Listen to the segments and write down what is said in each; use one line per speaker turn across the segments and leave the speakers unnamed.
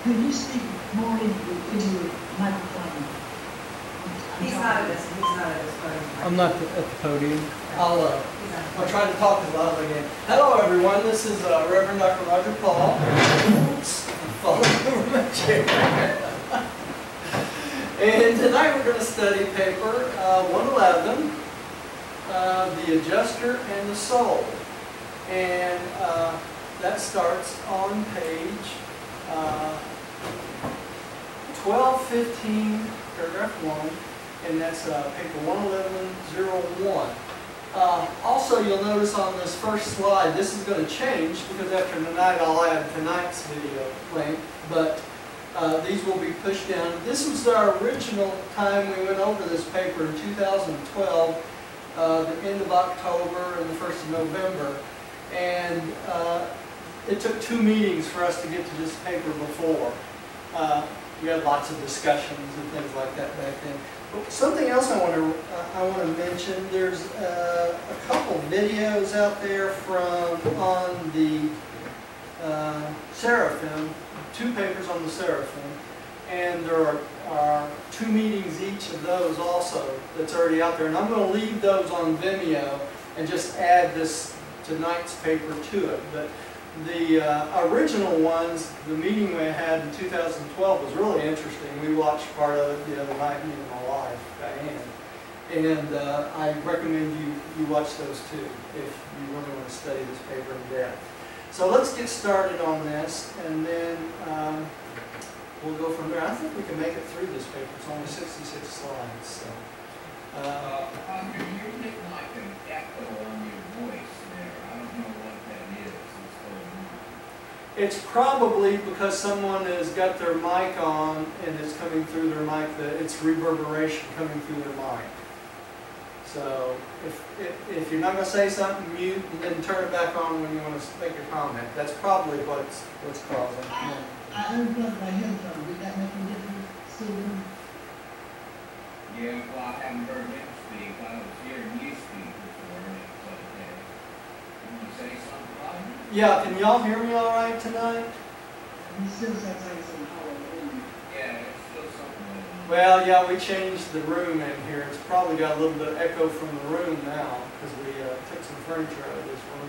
Could you speak more into your microphone?
He's not at this podium.
I'm not at the podium.
I'll
try to talk as loud as I can. Hello, everyone. This is Reverend Dr. Roger Paul. Oops, I'm falling over my chair. And tonight we're going to study paper 111, The Adjuster and the Soul. And that starts on page 1215, paragraph 1, and that's paper 111-01. Also, you'll notice on this first slide, this is going to change because after tonight I'll add tonight's video link, but these will be pushed down. This was our original time we went over this paper in 2012, the end of October and the 1st of November, and it took 2 meetings for us to get to this paper before. We had lots of discussions and things like that back then. But something else I want to mention. There's a couple videos out there on the Seraphim, 2 papers on the Seraphim, and there are 2 meetings each of those also that's already out there. And I'm going to leave those on Vimeo and just add this tonight's paper to it. But the original ones, the meeting we had in 2012 was really interesting. We watched part of it the other night, me and my wife, Diane. And I recommend you watch those too if you really want to study this paper in depth. So let's get started on this, and then we'll go from there. I think we can make it through this paper. It's only 66 slides. So.
You're getting like an echo on your voice there. I don't know what that is.
It's probably because someone has got their mic on and it's coming through their mic, it's reverberation coming through their mic. So if you're not going to say something, mute and then turn it back on when you want to make your comment. That's probably what's causing it.
I unplugged my headphones. Did that make a difference, Stephen?
Yeah, well, I haven't heard him speak. I was hearing you speak before, and it was okay. You want to say something about it?
Yeah, can y'all hear me all right tonight?
He still sounds like some Halloween.
Yeah, it's still something.
Well, yeah, we changed the room in here. It's probably got a little bit of echo from the room now because we took some furniture out of this room.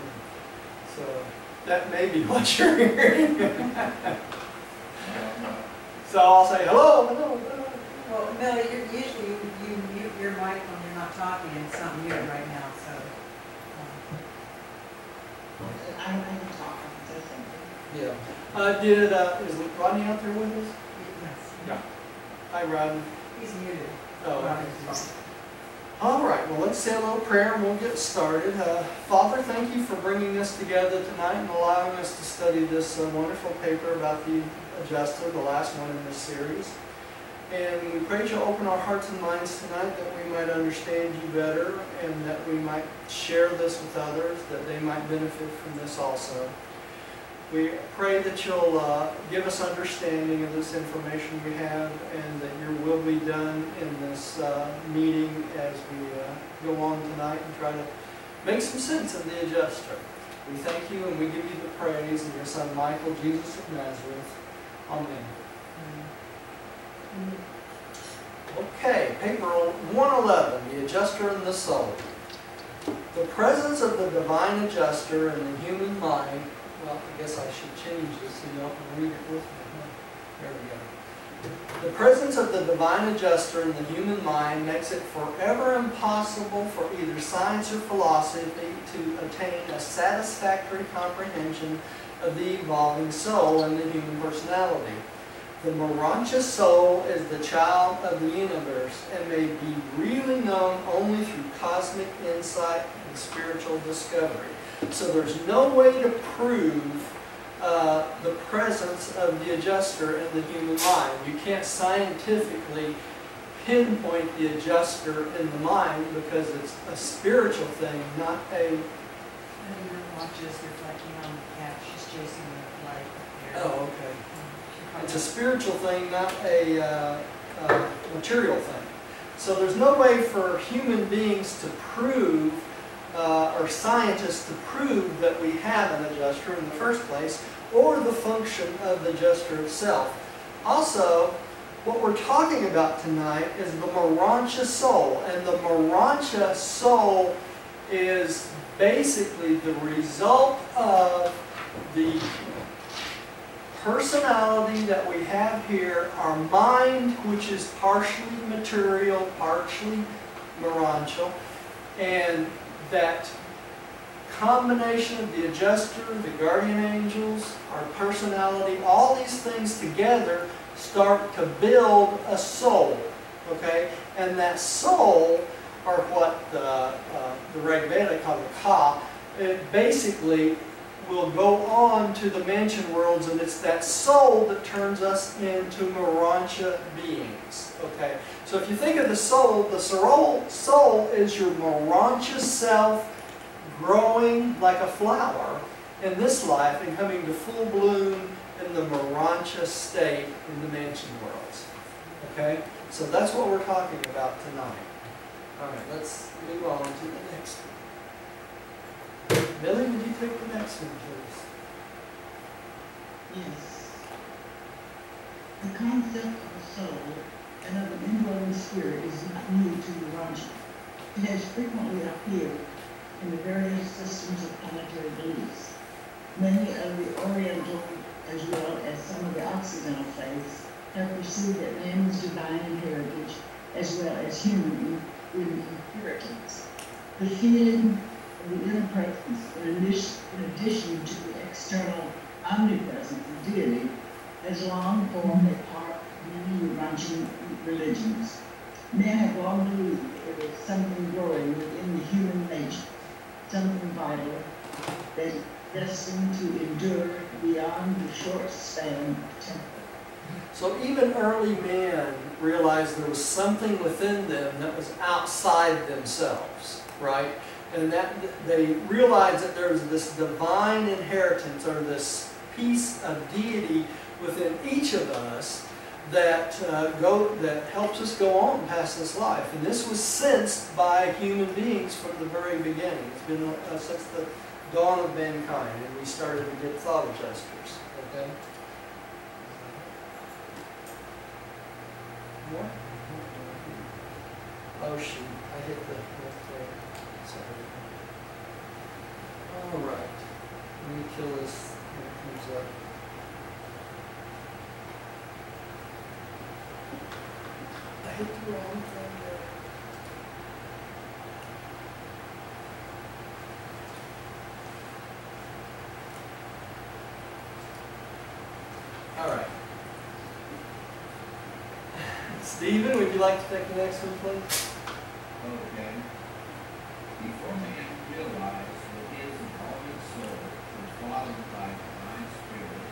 So that may be what you're hearing. So I'll say hello, hello, hello.
Well, Millie, usually you mute your mic when you're not talking, and it's not muted right now, so.
I can talk. I can say something.
Yeah. Is Rodney out there with us?
Yes.
Yeah. Hi, Rodney.
He's muted.
Oh, okay. All right, well, let's say a little prayer and we'll get started. Father, thank you for bringing us together tonight and allowing us to study this wonderful paper about the Adjuster, the last one in this series. And we pray that you'll open our hearts and minds tonight that we might understand you better and that we might share this with others, that they might benefit from this also. We pray that you'll give us understanding of this information we have and that your will be done in this meeting as we go on tonight and try to make some sense of the Adjuster. We thank you and we give you the praise in your Son Michael, Jesus of Nazareth. Amen. Okay, paper 111, The Adjuster and the Soul. The presence of the Divine Adjuster in the human mind. Well, I guess I should change this so you don't read it with me. There we go. The presence of the Divine Adjuster in the human mind makes it forever impossible for either science or philosophy to attain a satisfactory comprehension of the evolving soul and the human personality. The Morontia soul is the child of the universe and may be really known only through cosmic insight and spiritual discovery. So there's no way to prove the presence of the Adjuster in the human mind. You can't scientifically pinpoint the Adjuster in the mind because it's a spiritual thing, not a...
And your watch is reflecting on the cat. She's chasing the light up there.
Oh, okay. It's a spiritual thing, not a material thing. So there's no way for human beings to prove, or scientists to prove that we have an adjuster in the first place, or the function of the adjuster itself. Also, what we're talking about tonight is the Morontia soul. And the Morontia soul is basically the result of the personality that we have here, our mind, which is partially material, partially Morontial, and that combination of the adjuster, the guardian angels, our personality, all these things together start to build a soul, okay? And that soul, or what the Rig Veda call the Ka, it basically will go on to the mansion worlds, and it's that soul that turns us into Morontia beings, okay? So if you think of the soul is your Morontia self growing like a flower in this life and coming to full bloom in the Morontia state in the mansion worlds. Okay? So that's what we're talking about tonight. Alright, let's move on to the next one. Billy, would you take the next one, please?
Yes. The concept of the soul and of an indwelling spirit is not new to Morontia. It has frequently appeared in the various systems of planetary beliefs. Many of the Oriental, as well as some of the Occidental faiths, have perceived that man's divine heritage, as well as human inheritance. The feeling of the inner presence, in addition to the external omnipresence of deity, has long formed a part of many Morontian religions. Men have long believed there is something growing within the human nature, something vital that is destined to endure beyond the short span of temporal.
So even early man realized there was something within them that was outside themselves, right? And that they realized that there was this divine inheritance, or this piece of deity within each of us that helps us go on past this life. And this was sensed by human beings from the very beginning. It's been since the dawn of mankind, and we started to get thought adjusters. Okay. What? Oh shoot! I hit the. Sorry. All right. Let me kill this when it comes up. I hit the wrong thing there. All right. Stephen, would you like to take the next one, please?
Okay. Before man realized that his involving soul was fathered by divine spirit,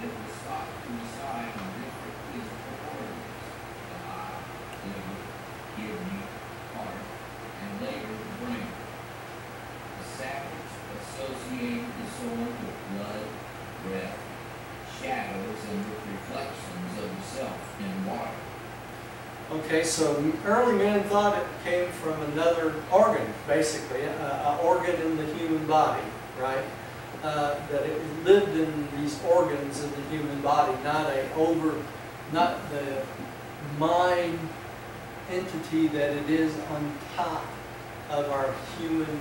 it was thought to reside in different physical organs: the eye, liver, kidney, heart, and later the brain. The savage associated the soul with blood, breath, shadows, and with reflections of himself in water.
Okay, so early man thought it came from another organ, basically, an organ in the human body, right? That it lived in these organs in the human body, not the mind entity that it is on top of our human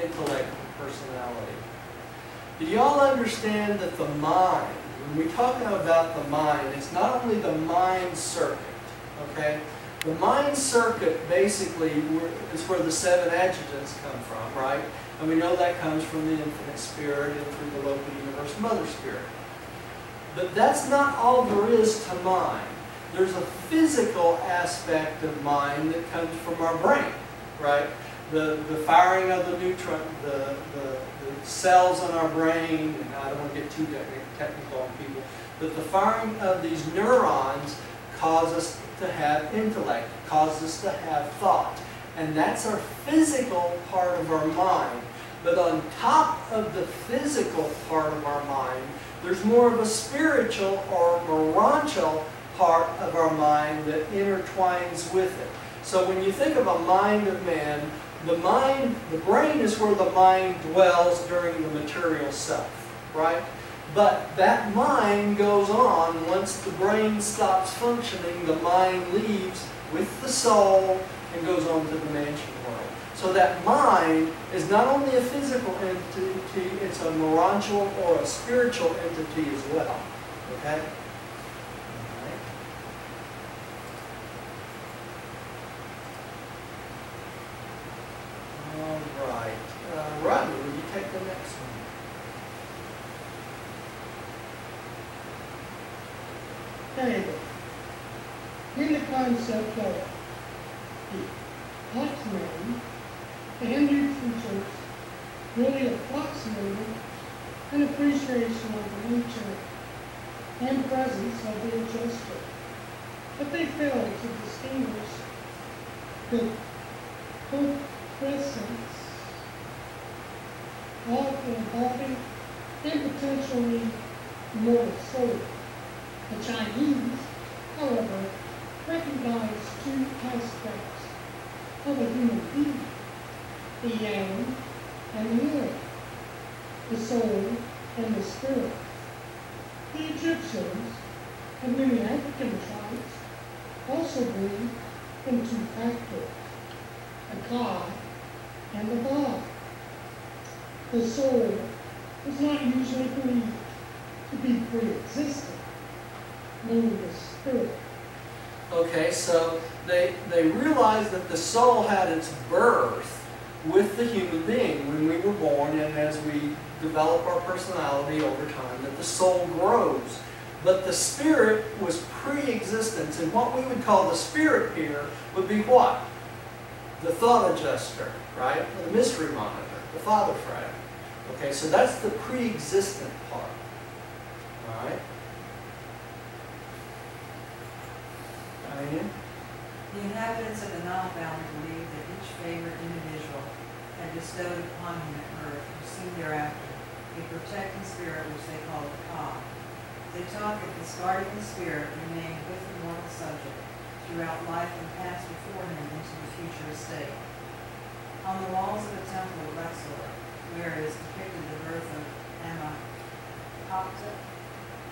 intellect and personality. Do you all understand that the mind, when we talk about the mind, it's not only the mind circuit, okay? The mind circuit basically is where the 7 adjutants come from, right? And we know that comes from the infinite spirit and through the local universe mother spirit. But that's not all there is to mind. There's a physical aspect of mind that comes from our brain, right? The firing of the neutron, the cells in our brain, and I don't want to get too technical on people, but the firing of these neurons cause us to have intellect, cause us to have thought. And that's our physical part of our mind. But on top of the physical part of our mind, there's more of a spiritual or Morontial part of our mind that intertwines with it. So when you think of a mind of man, the brain is where the mind dwells during the material self, right? But that mind goes on. Once the brain stops functioning, the mind leaves with the soul and goes on to the mansion world. So that mind is not only a physical entity, it's a morontial or a spiritual entity as well. Okay? All right. Rodney, will you take the next one?
Okay. In the concept of the approximating, the Hindu teachers really approximated an appreciation of the nature and presence of the adjuster, but they failed to distinguish the presence of the evolving and potentially immortal soul. The Chinese, however, recognize two aspects of a human being, the yang and the yin, the soul and the spirit. The Egyptians and many African tribes also believe in two factors, the Ka and the Ba. The soul is not usually believed to be pre-existent, meaning the spirit.
Okay, so they realized that the soul had its birth with the human being when we were born, and as we develop our personality over time, that the soul grows. But the spirit was pre-existence, and what we would call the spirit here would be what? The thought adjuster, right? The mystery monitor, the father frag. Okay, so that's the pre-existent part. All right? Diane?
The inhabitants of the Nile Valley believed that each favored individual had bestowed upon him at birth, who soon thereafter, a protecting spirit which they called Ka. They taught that this guardian spirit remained with the mortal subject throughout life and passed before him into the future estate. On the walls of the temple of Luxor, where is depicted the birth of Amenhotep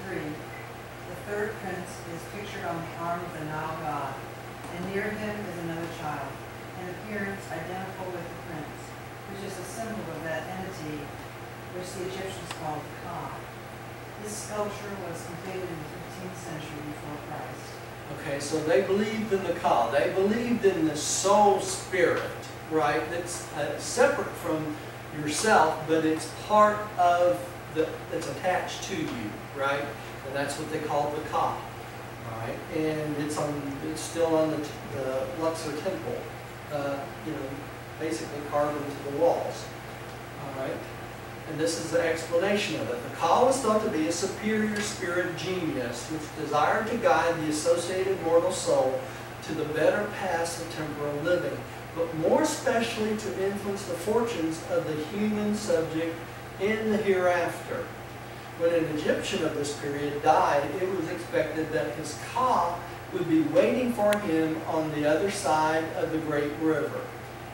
III, the third prince is pictured on the arm of the Nile god, and near him is another child, in appearance identical with the prince, which is a symbol of that entity which the Egyptians called Ka. This sculpture was completed in the 15th century before Christ.
Okay, so they believed in the Ka. They believed in the soul spirit, right? That's separate from yourself, but it's part of it's attached to you, right? And that's what they call the Ka, right? And it's still on the Luxor temple, basically carved into the walls, all right? And this is the explanation of it. The Ka was thought to be a superior spirit genius which desired to guide the associated mortal soul to the better paths of temporal living, but more especially to influence the fortunes of the human subject in the hereafter. When an Egyptian of this period died, it was expected that his Ka would be waiting for him on the other side of the great river.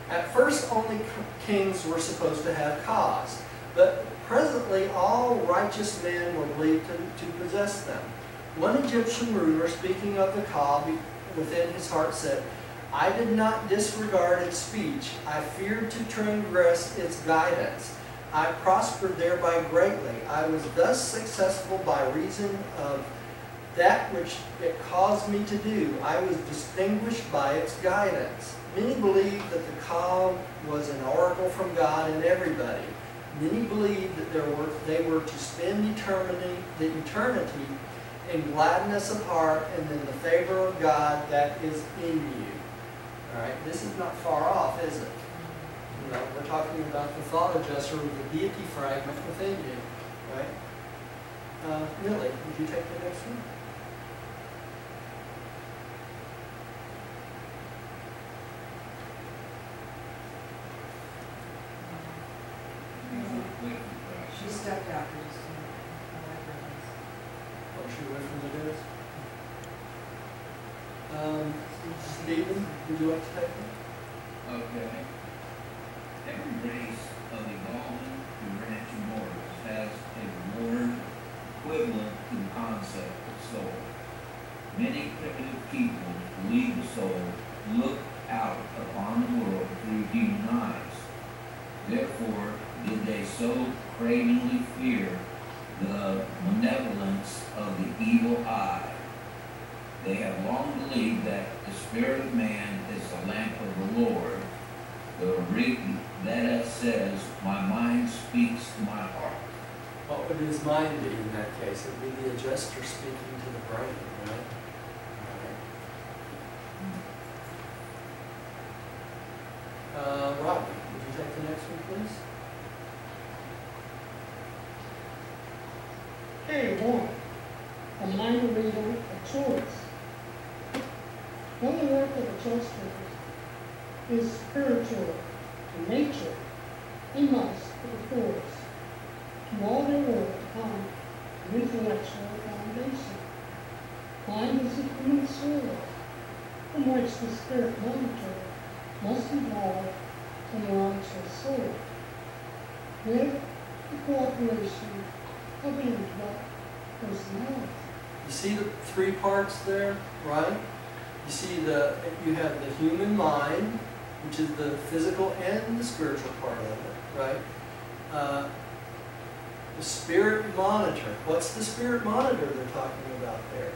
At first, only kings were supposed to have Kas, but presently all righteous men were believed to possess them. One Egyptian ruler, speaking of the Ka within his heart, said, "I did not disregard its speech. I feared to transgress its guidance. I prospered thereby greatly. I was thus successful by reason of that which it caused me to do. I was distinguished by its guidance." Many believed that the Ka was an oracle from God and everybody. Many believed that they were to spend the eternity in gladness of heart and in the favor of God that is in you. All right, this is not far off, is it? You know, we're talking about the thought adjuster with the deity fragment within you, right? Millie, would you take the next one?
She stepped out for just a minute.
Oh, she away from the desk? Stephen, would you like to take it?
Okay. Every race of evolving to ranch mortals has a reward equivalent to the concept of soul. Many primitive people believe the soul looked out upon the world through human eyes. Therefore, did they so cravingly fear the malevolence of the evil eye. They have long believed that the spirit of man is the lamp of the Lord. The Rigveda says, "My mind speaks to my heart."
What would his mind be in that case? It would be the adjuster speaking to the brain, right? Robbie, would you take the next one, please?
A1, a minor reader of choice. When the work of adjusters is spiritual in nature, they must, of course, do all their work upon an intellectual foundation. Mind is the human soil from which the spirit monitor must evolve a neurological soul with the cooperation of an intellect personality.
You see the three parts there, right? You see you have the human mind, which is the physical and the spiritual part of it, right? The spirit monitor. What's the spirit monitor they're talking about there?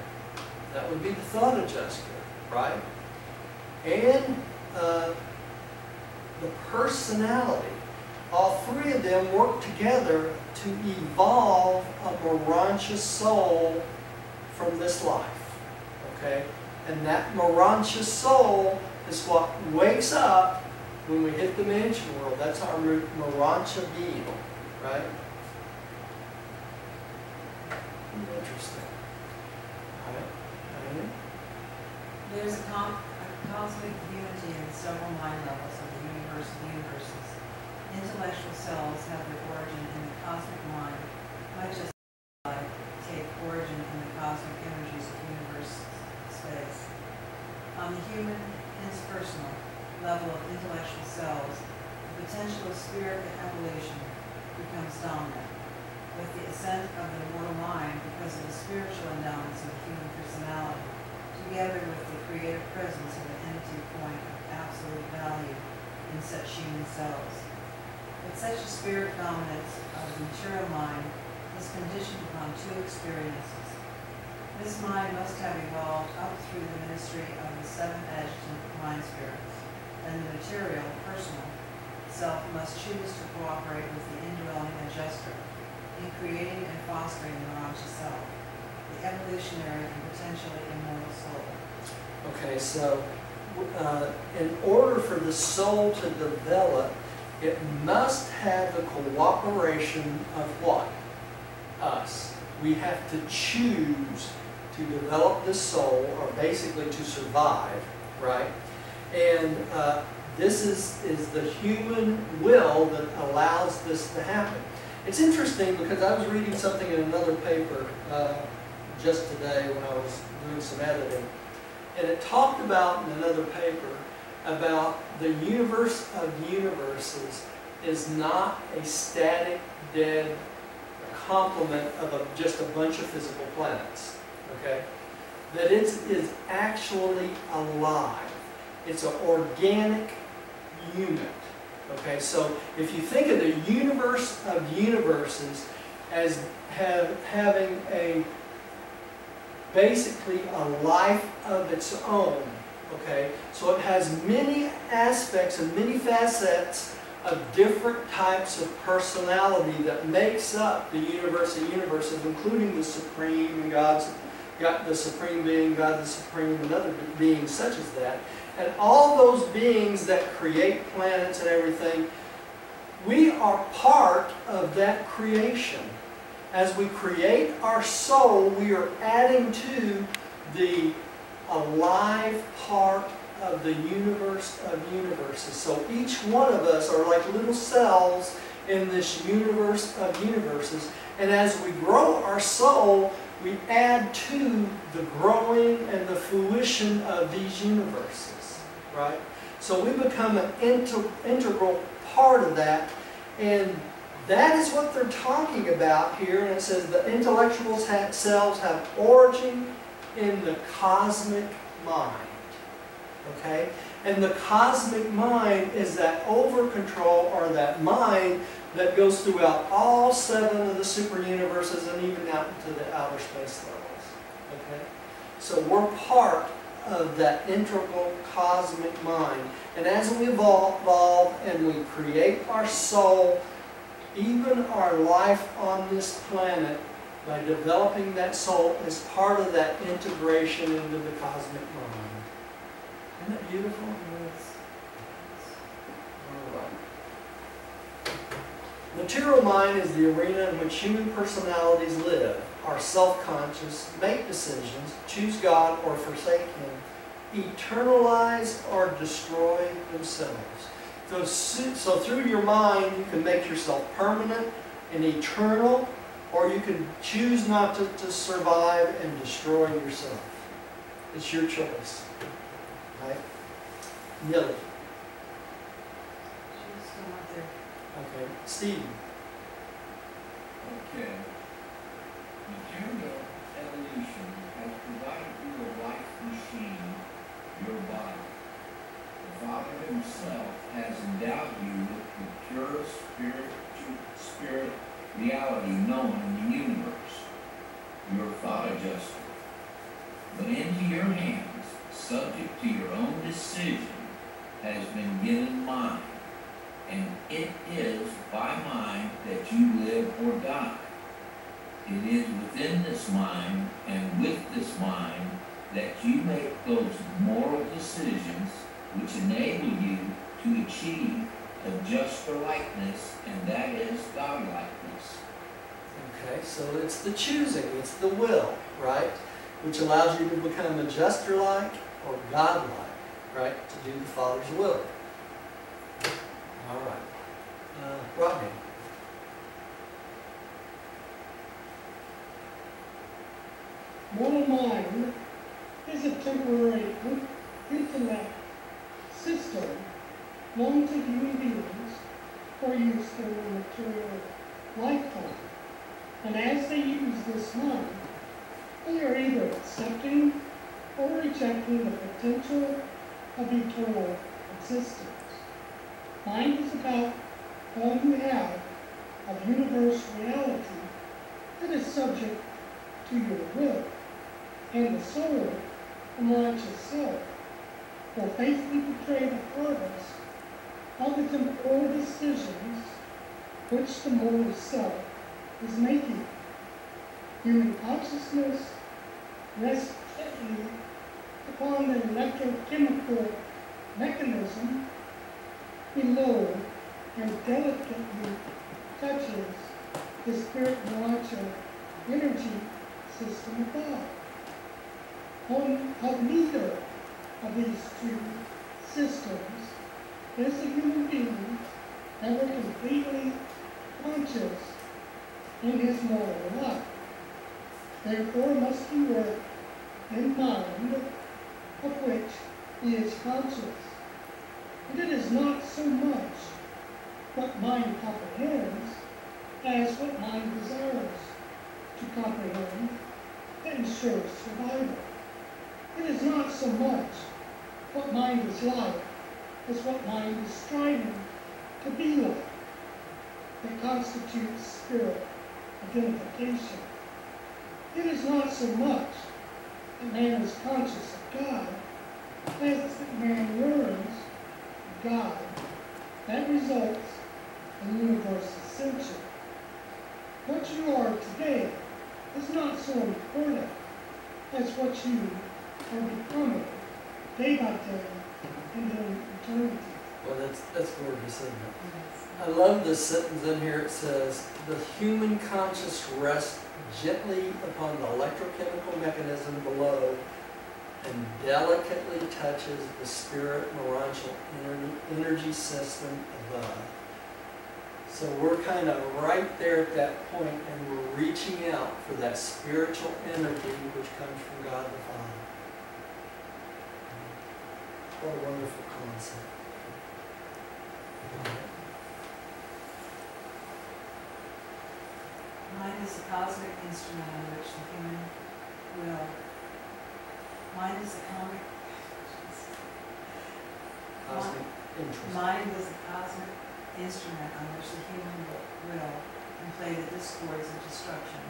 That would be the thought adjuster, right? And the personality. All three of them work together to evolve a Morancha soul from this life. Okay? And that Morancha soul is what wakes up when we hit the mansion world. That's our Morancha being, right? Interesting. All right. Diane?
There's a cosmic unity in several mind levels of the universe of universes. Intellectual cells have their origin in the cosmic mind, much as light take origin in the cosmic energies of universe space. On the human, hence personal, level of intellectual cells, the potential of spirit and evolution becomes dominant. With the ascent of the mortal mind, because of the spiritual endowments of the human personality, together with the creative presence of an entity point of absolute value in such human cells. But such a spirit dominance of the material mind is conditioned upon two experiences. This mind must have evolved up through the ministry of the seven adjutant mind spirits, and the material, personal, self must choose to cooperate with the indwelling adjuster in creating and fostering the Morancha self, the evolutionary and potentially immortal soul.
Okay, so in order for the soul to develop, it must have the cooperation of what? Us. We have to choose to develop this soul, or basically to survive, right? And this is the human will that allows this to happen. It's interesting because I was reading something in another paper just today when I was doing some editing, and it talked about in another paper about the universe of universes is not a static, dead complement of just a bunch of physical planets, okay? That it is actually alive. It's an organic unit, okay? So if you think of the universe of universes as having basically a life of its own, okay? So it has many aspects and many facets of different types of personality that makes up the universe of universes, including the Supreme and God's got the Supreme Being, God the Supreme, and other beings such as that. And all those beings that create planets and everything, we are part of that creation. As we create our soul, we are adding to the alive part of the universe of universes. So each one of us are like little cells in this universe of universes. And as we grow our soul, we add to the growing and the fruition of these universes, right? So we become an integral part of that. And That is what they're talking about here, and it says the intellectual selves have origin in the cosmic mind. Okay? And the cosmic mind is that over-control, or that mind that goes throughout all 7 of the super universes and even out into the outer space levels. Okay? So we're part of that integral cosmic mind. And as we evolve and we create our soul, even our life on this planet, by developing that soul, is part of that integration into the cosmic mind. Isn't that beautiful? All right. Material mind is the arena in which human personalities live, are self-conscious, make decisions, choose God or forsake Him, eternalize or destroy themselves. So through your mind, you can make yourself permanent and eternal, or you can choose not to survive and destroy yourself. It's your choice. Right? Millie.
She's still out there.
Okay. Steve.
Okay. Material evolution has provided you a life machine, your body. The Father Himself has endowed you with the purest spirit reality known in the universe, your thought adjuster. But into your hands, subject to your own decision, has been given mind, and it is by mind that you live or die. It is within this mind and with this mind that you make those moral decisions which enable you to achieve a juster likeness, and that is godlikeness.
Okay, so it's the choosing, it's the will, right? Which allows you to become a juster-like or godlike, right? To do the Father's will. All right. Rodney.
Moral mind is a temporary intellect system known to human beings for use in the material lifetime. And as they use this mind, they are either accepting or rejecting the potential of eternal existence. Mind is about all you have of universe reality that is subject to your will, and the soul, unrighteous self, will faithfully portray the harvest of the temporal decisions which the moral self is making. Human consciousness rests gently upon the electrochemical mechanism below and delicately touches the spirit-neutral energy system above. Of neither of these two systems is a human being ever completely conscious in his moral life. Therefore must he work in mind of which he is conscious. And it is not so much what mind comprehends as what mind desires to comprehend that ensures survival. It is not so much what mind is like as what mind is striving to be like that constitutes spirit identification. It is not so much that man is conscious of God as that man learns God. That results in universal ascension. What you are today is not so important as what you are becoming day by day and in eternity.
Well, that's gorgeous, isn't it? I love this sentence in here. It says, the human conscious rests gently upon the electrochemical mechanism below and delicately touches the spirit neurological energy system above. So we're kind of right there at that point, and we're reaching out for that spiritual energy which comes from God the Father. What a wonderful concept.
is the cosmic instrument on which the human will. Mind is the cosmic instrument on which the human will can play the discords of destruction,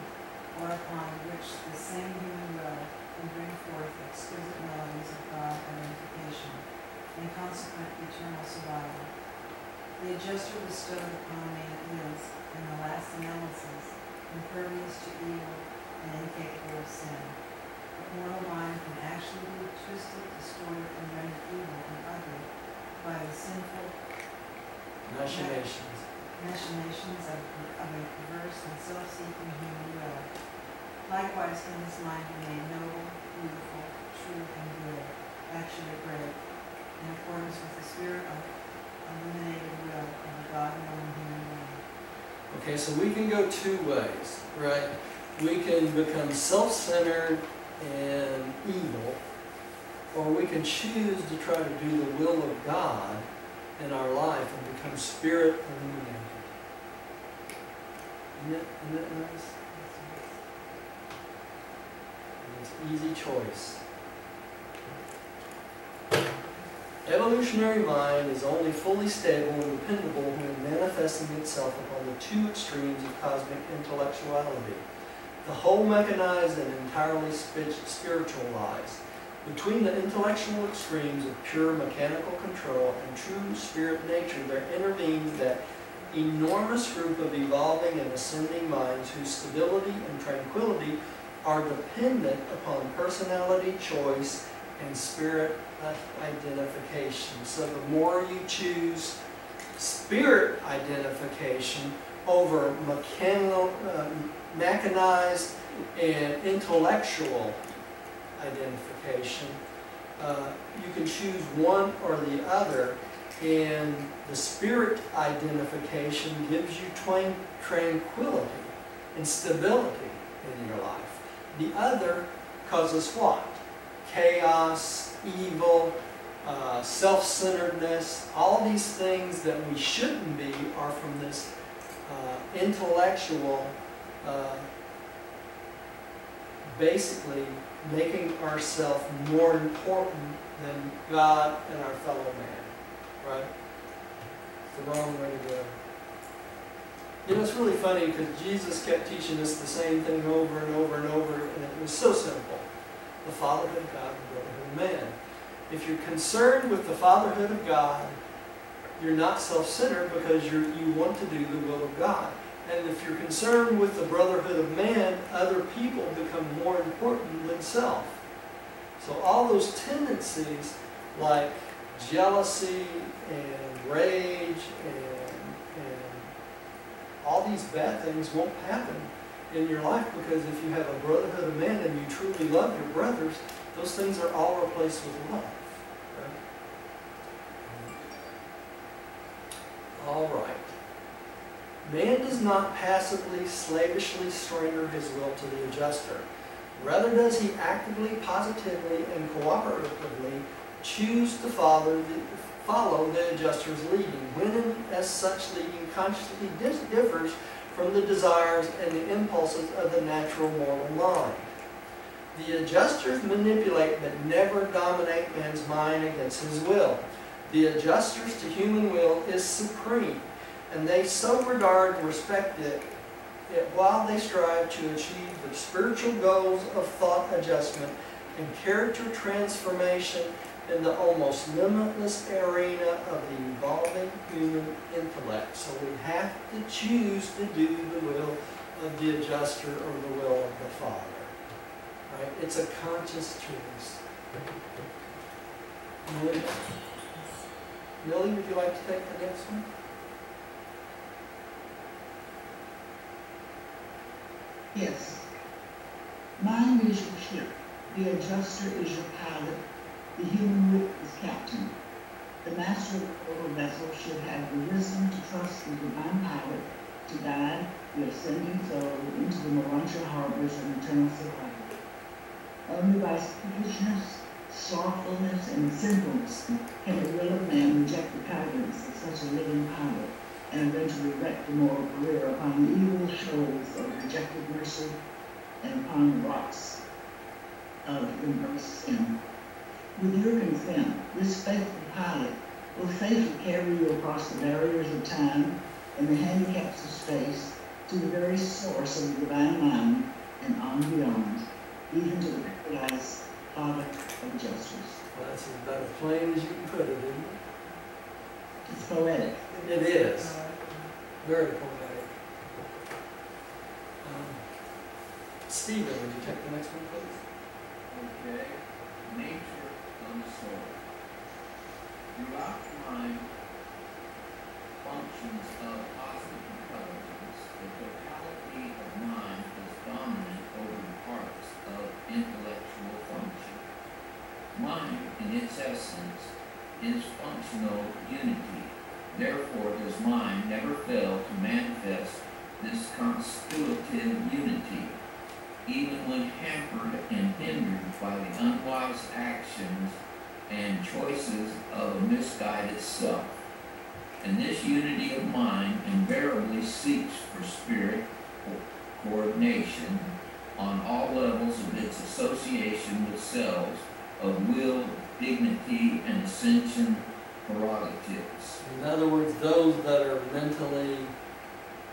or upon which the same human will can bring forth exquisite melodies of God identification and consequent eternal survival. The adjuster bestowed upon man is, in the last analysis, impervious to evil and incapable of sin. But mortal mind can actually be twisted, distorted, and rendered evil and ugly by the sinful machinations of a perverse and self-seeking human will. Likewise can this mind be made noble, beautiful, true, and good, actually great, in accordance with the spirit of illuminated will of the God-knowing human being.
Okay, so we can go two ways, right? We can become self-centered and evil, or we can choose to try to do the will of God in our life and become spirit illuminated. Isn't that nice? It's an easy choice. Evolutionary mind is only fully stable and dependable when manifesting itself upon the two extremes of cosmic intellectuality. The whole mechanized and entirely spiritualized. Between the intellectual extremes of pure mechanical control and true spirit nature, there intervenes that enormous group of evolving and ascending minds whose stability and tranquility are dependent upon personality choice and spirit identification. So the more you choose spirit identification over mechanized and intellectual identification, you can choose one or the other, and the spirit identification gives you tranquility and stability in your life. The other causes what? Chaos, evil, self-centeredness. All these things that we shouldn't be are from this intellectual, basically making ourselves more important than God and our fellow man. Right? It's the wrong way to go. You know, it's really funny because Jesus kept teaching us the same thing over and over and over, and it was so simple. The fatherhood of God and the brotherhood of man. If you're concerned with the fatherhood of God, you're not self-centered because you want to do the will of God. And if you're concerned with the brotherhood of man, other people become more important than self. So all those tendencies like jealousy and rage and all these bad things won't happen in your life, because if you have a brotherhood of man and you truly love your brothers, those things are all replaced with love. Right? All right. Man does not passively, slavishly surrender his will to the adjuster. Rather does he actively, positively, and cooperatively choose to follow the adjuster's leading, when as such leading consciously differs from the desires and the impulses of the natural mortal mind. The adjusters manipulate but never dominate man's mind against his will. The adjusters to human will is supreme, and they so regard and respect it while they strive to achieve the spiritual goals of thought adjustment and character transformation in the almost limitless arena of the evolving human intellect. So we have to choose to do the will of the adjuster or the will of the Father. Right? It's a conscious choice. Millie, would you like to take the next one?
Yes. Mind is your ship. The adjuster is your pilot. The human will is captain. The master of the mortal vessel should have the wisdom to trust the divine pilot to guide the ascending soul into the Morontia harbors of eternal survival. Only by selfishness, slothfulness, and sinfulness can the will of man reject the guidance of such a living pilot. and eventually wreak the moral career upon the evil shoals of rejected mercy and upon the rocks of embraced sin. With your consent, this faithful pilot will safely carry you across the barriers of time and the handicaps of space to the very source of the divine mind and on beyond, even to the paradise Father of justice.
Well, that's about as plain as you can put it, isn't it?
It's poetic.
It is. Very poetic. Stephen, would you take the next one, please?
Okay, nature of the soul. Throughout the mind functions of cosmic intelligence, the totality of mind is dominant over the parts of intellectual function. Mind, in its essence, is functional unity. Therefore, does mind never fail to manifest this constitutive unity, even when hampered and hindered by the unwise actions and choices of a misguided self. And this unity of mind invariably seeks for spirit coordination on all levels of its association with selves of will, dignity, and ascension prerogatives.
In other words, those that are mentally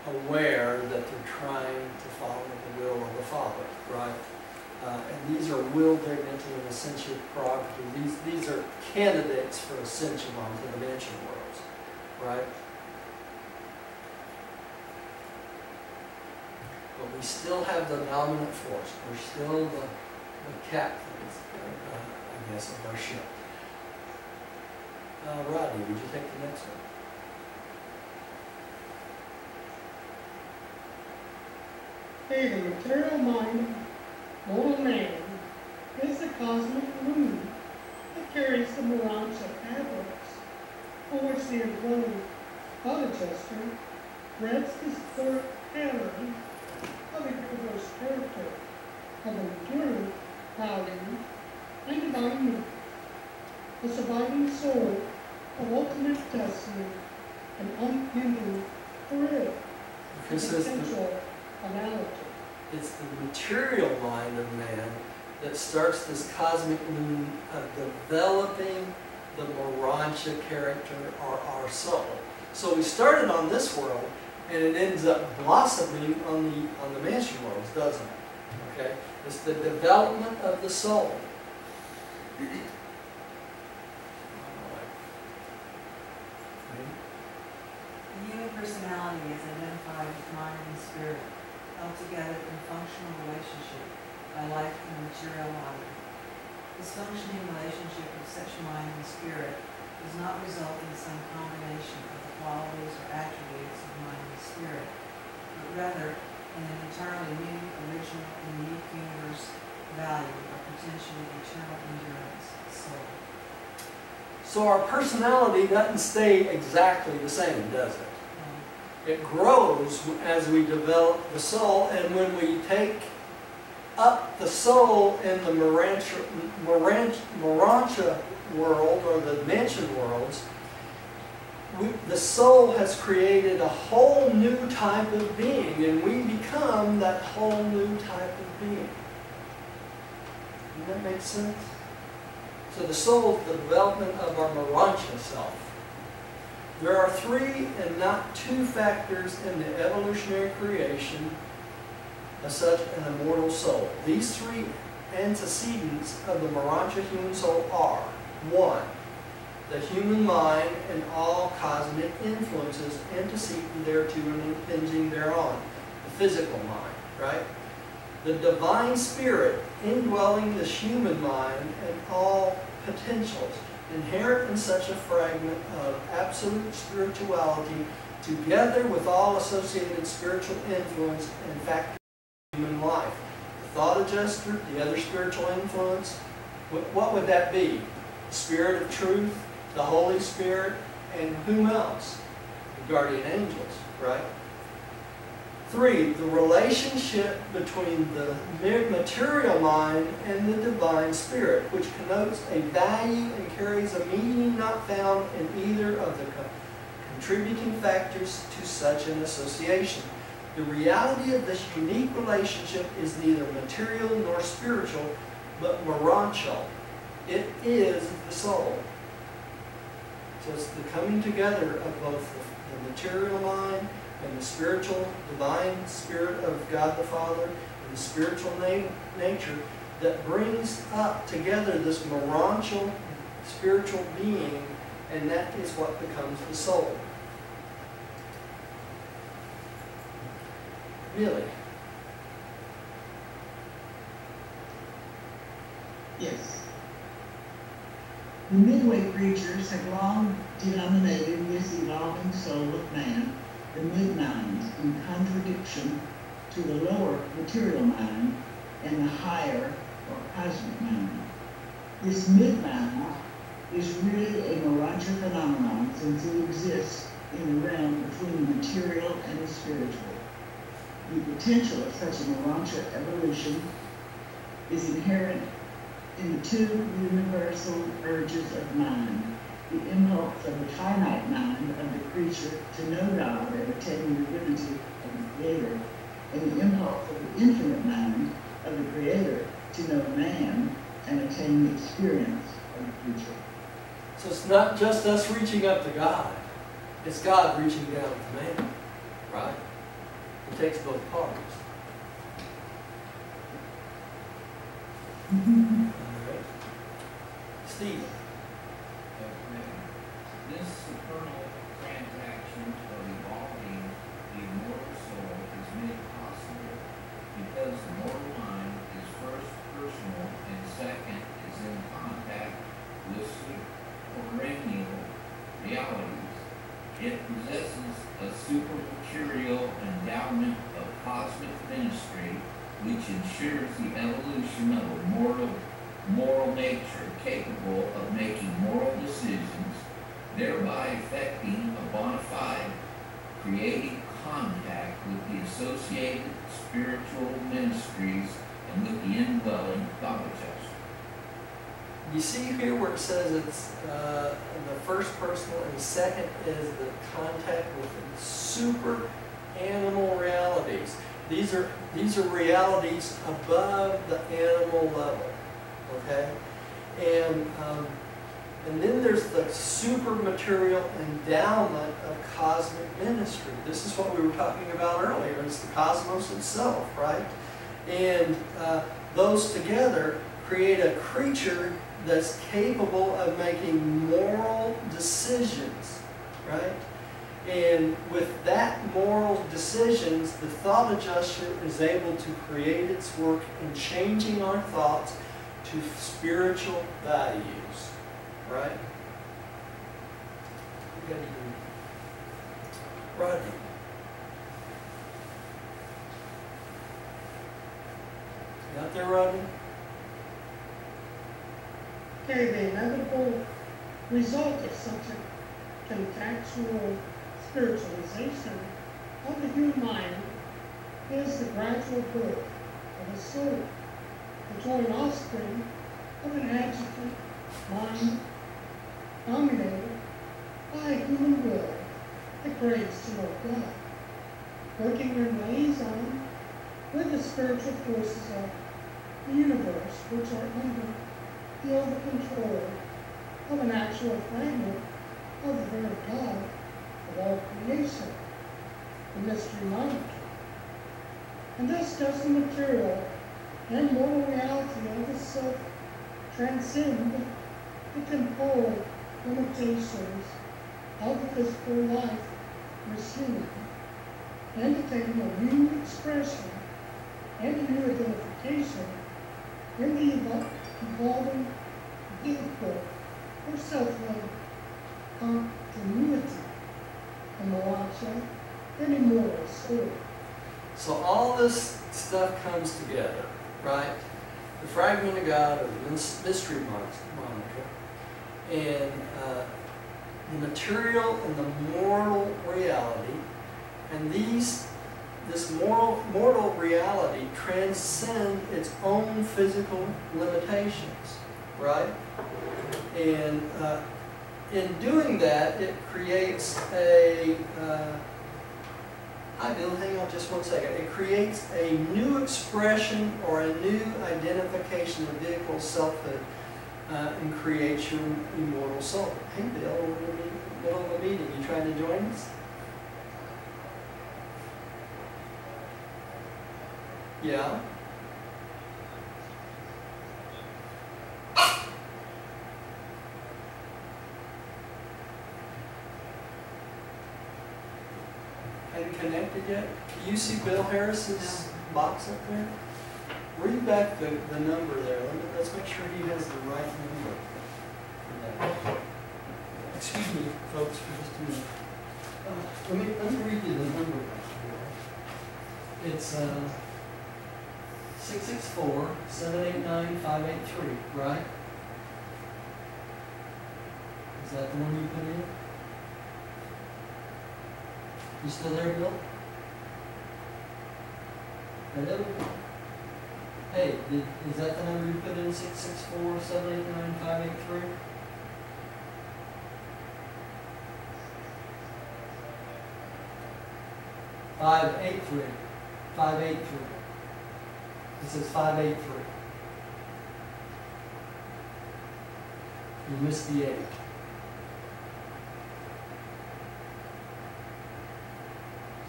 aware that they're trying to follow the will of the Father, right? And these are will, dignity, and ascension prerogative. These are candidates for ascension onto the mansion worlds, right? But we still have the dominant force. We're still the captains, I guess, of our ship. Rodney, would you take the next one?
Hey, the material mind, mortal man, is the cosmic loom that carries the mirage of fabrics, on which the indwelling thought adjuster threads the historic pattern of a diverse character of enduring value and divine movement, the surviving soul of ultimate destiny and unending thrill, potential analogy.
It's the material mind of man that starts this cosmic loom of developing the Morancha character or our soul. So we started on this world, and it ends up blossoming on the mansion worlds, doesn't it? Okay, it's the development of the soul.
The human personality is identified with mind and spirit, held together in functional relationship by life and material body. This functioning relationship of such mind and spirit does not result in some combination of the qualities or attributes of mind and spirit, but rather in an entirely new, original, and unique universe value or potentially eternal endurance soul.
So our personality doesn't stay exactly the same, does it? It grows as we develop the soul, and when we take up the soul in the Morancha world, or the mansion worlds, the soul has created a whole new type of being, and we become that whole new type of being. Does that make sense? So the soul is the development of our Morancha self. There are 3 and not 2 factors in the evolutionary creation of such an immortal soul. These 3 antecedents of the Morancha human soul are: 1, the human mind and all cosmic influences antecedent thereto and impinging thereon, the physical mind, right? The divine spirit indwelling this human mind and all potentials, inherent in such a fragment of absolute spirituality, together with all associated spiritual influence and factors of human life. The thought adjuster, the other spiritual influence, what would that be? The Spirit of Truth, the Holy Spirit, and whom else? The guardian angels, right? 3, the relationship between the material mind and the divine spirit, which connotes a value and carries a meaning not found in either of the contributing factors to such an association. The reality of this unique relationship is neither material nor spiritual, but morontial. It is the soul. So it's the coming together of both the material mind and the spiritual, divine spirit of God the Father and the spiritual nature that brings up together this morontial spiritual being, and that is what becomes the soul. Really?
Yes. The Midway preachers have long denominated this evolving soul of man the mid-mind, in contradiction to the lower material mind and the higher or cosmic mind. This mid-mind is really a morontial phenomenon, since it exists in the realm between the material and the spiritual. The potential of such a morontial evolution is inherent in the two universal urges of mind: the impulse of the finite mind of the creature to know God and attain the divinity of the Creator, and the impulse of the infinite mind of the Creator to know man and attain the experience of the creature.
So it's not just us reaching up to God, it's God reaching down to man, right? It takes both parts.
Mm-hmm.
All right. Steve.
This supernal transaction of evolving the immortal soul is made possible because the mortal mind is first personal and second is in contact with perennial realities. It possesses a supermaterial endowment of cosmic ministry which ensures the evolution of a moral nature capable of making moral decisions, thereby effecting a bona fide creative contact with the associated spiritual ministries and with the indwelling God adjuster.
You see here where it says it's the first personal and the second is the contact with the super animal realities. These are realities above the animal level, okay? And then there's the super material endowment of cosmic ministry. This is what we were talking about earlier. It's the cosmos itself, right? And those together create a creature that's capable of making moral decisions, right? And with that moral decisions, the thought adjuster is able to create its work in changing our thoughts to spiritual values. Right? Rodney. You out there, Rodney?
Okay, the inevitable result of such a contextual spiritualization of the human mind is the gradual birth of a soul, the joint offspring of an adjective mind dominated by a human will that craves to know God, working in liaison with the spiritual forces of the universe, which are under the over control of an actual fragment of the very God of all creation, the mystery monarchy. And thus does the material and moral reality of the self transcend the temporal limitations of the physical life machine, indicating a new expression and a new identification in the evolving vehicle for self-love continuity, a morontial and immortal soul.
So all this stuff comes together, right? The fragment of God, or the mystery monitor, and the material and the moral reality, and this mortal reality transcend its own physical limitations, right? And in doing that, it creates a, hi Bill, hang on just 1 second. It creates a new expression or a new identification of the vehicle's selfhood and creates your immortal soul. Hey Bill, we're in the middle of a meeting. You trying to join us? Yeah. Hadn't connected yet? Do you see Bill Harris's box up there? Read back the number there. Let's make sure he has the right number for that. Excuse me, folks, for just a minute. Let me read you the number back here. It's 664-789-583, right? Is that the one you put in? You still there, Bill? Hello? Hey, is that the number you put in, 664-789-583? $583. It says 583. You missed the 8.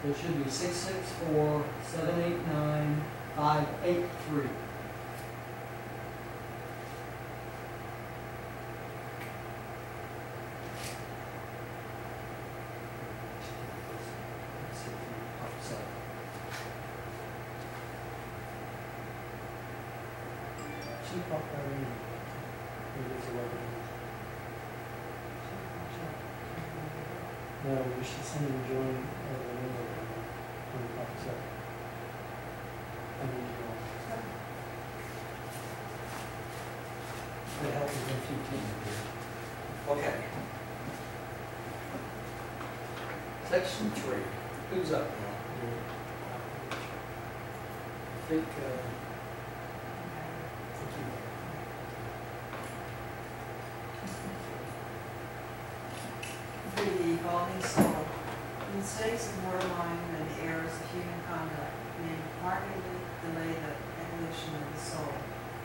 So it should be 664-789-583. Let's see if it pops up. Should pop right in. Maybe it's 11. No, we should send him join the number when it pops up. I need to go. That helps us if you can. Okay. Section 3. Who's up now? I think
The evolving soul. The mistakes of mortal mind and the errors of human conduct may markedly delay the evolution of the soul,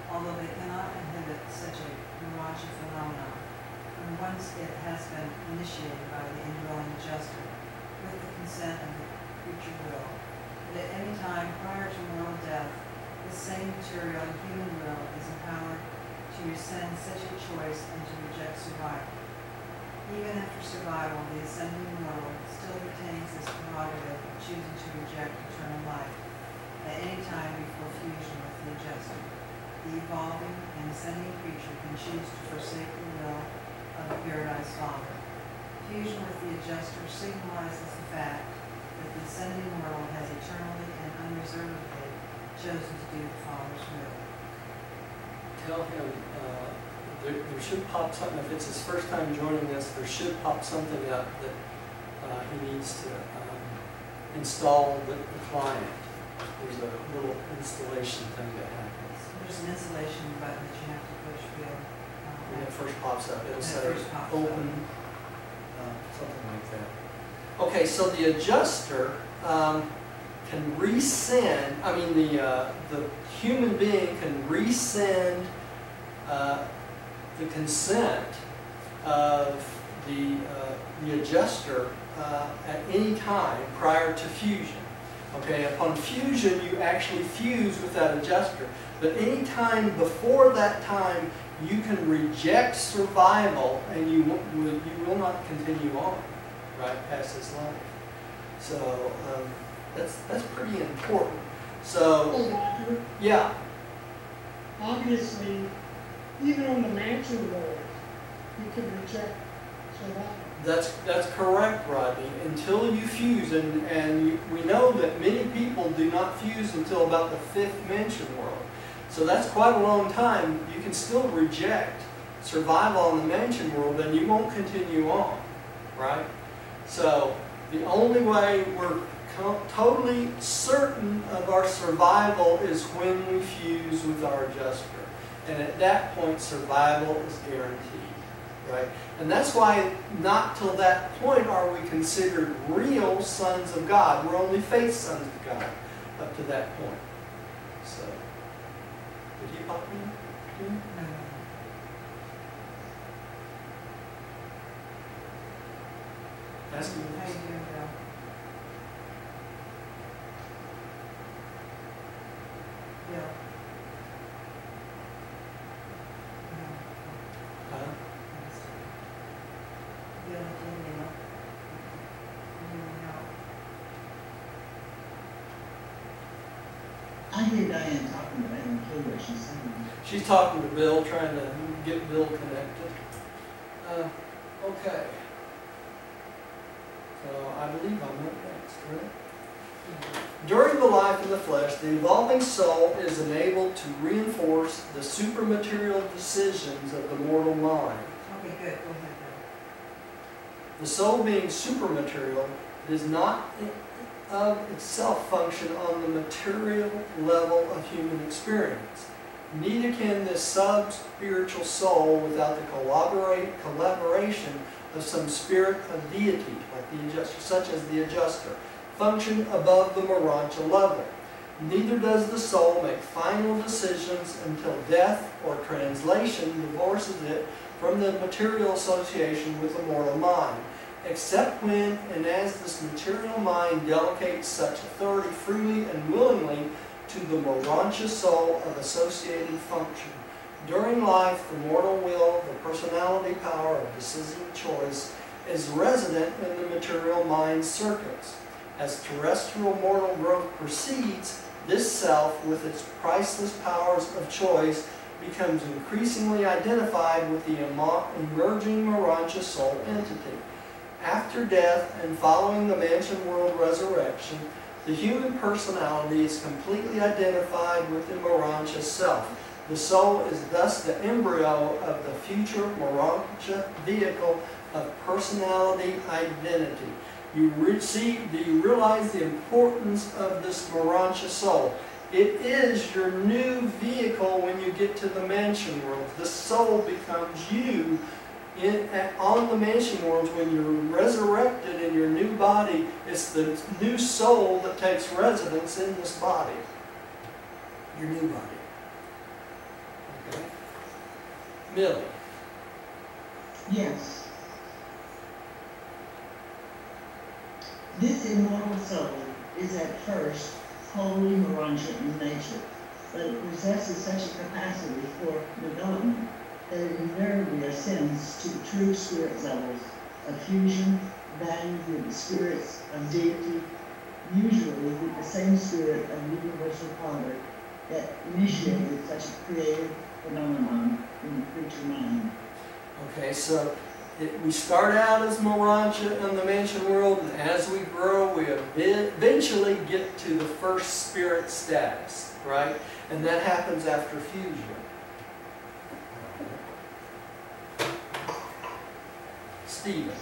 although they cannot inhibit such a mirage phenomenon when once it has been initiated by the indwelling adjuster with the consent of the creature will. But at any time prior to mortal death, this same material human will is empowered to rescind such a choice and to reject survival. Even after survival, the ascending mortal still retains this prerogative of choosing to reject eternal life at any time before fusion with the adjuster. The evolving and ascending creature can choose to forsake the will of the Paradise Father. Fusion with the adjuster signalizes the fact that the ascending mortal has eternally and unreservedly chosen to do the Father's will.
tell him there should pop something, if it's his first time joining us, there should pop something up that he needs to install the client. There's a little installation thing that happens.
There's an installation button that you have to push, Bill.
When it first pops up, it'll
When it
say
first pops
open, something like that. Okay, so the adjuster can rescind, the human being can rescind the consent of the adjuster at any time prior to fusion. Okay, upon fusion, you actually fuse with that adjuster. But any time before that time, you can reject survival and you will not continue on, right, past this life. So that's pretty important. So,
Well, Roger,
yeah,
obviously, even on the mansion world, you can reject survival.
that's correct, Rodney. Until you fuse, and we know that many people do not fuse until about the 5th mention world. So that's quite a long time. You can still reject survival on the mansion world, and you won't continue on, right? So the only way we're totally certain of our survival is when we fuse with our adjuster. And at that point, survival is guaranteed, right? And that's why not till that point are we considered real sons of God. We're only faith sons of God up to that point. So, did he pop in?
No.
Ask him.
How you doing, Bill? Bill? No.
Huh?
Bill, can you help? Can you help?
I hear Diane talking, but I don't hear what she's saying.
She's talking to Bill, trying to get Bill connected. Okay. So I believe I'm up next, right? During the life of the flesh, the evolving soul is enabled to reinforce the supermaterial decisions of the mortal mind.
Okay, good, go ahead, Bill.
The soul being supermaterial does not of itself function on the material level of human experience. Neither can this sub-spiritual soul without the collaboration of some spirit of deity, like the adjuster, such as the adjuster, function above the Morontia level. Neither does the soul make final decisions until death or translation divorces it from the material association with the mortal mind, except when and as this material mind delegates such authority freely and willingly to the Morontia soul of associated function. During life, the mortal will, the personality power of decisive choice, is resident in the material mind circuits. As terrestrial mortal growth proceeds, this self, with its priceless powers of choice, becomes increasingly identified with the emerging Morontia soul entity. After death and following the mansion world resurrection, the human personality is completely identified with the Morontia self. The soul is thus the embryo of the future Morontia vehicle of personality identity. Do you realize the importance of this Morontia soul? It is your new vehicle when you get to the mansion world. The soul becomes you on the mansion world. When you're resurrected in your new body, it's the new soul that takes residence in this body. Your new body. Okay? Millie.
Yes. This immortal soul is at first wholly Morontia in nature, but it possesses such a capacity for development that it invariably ascends to true spirit levels of fusion, valued with the spirits of deity, usually with the same spirit of universal Father that initiated such a creative phenomenon in the creature mind.
Okay, so we start out as Morontia in the mansion world, and as we grow, we eventually get to the first spirit status, right? And that happens after fusion. Stephen.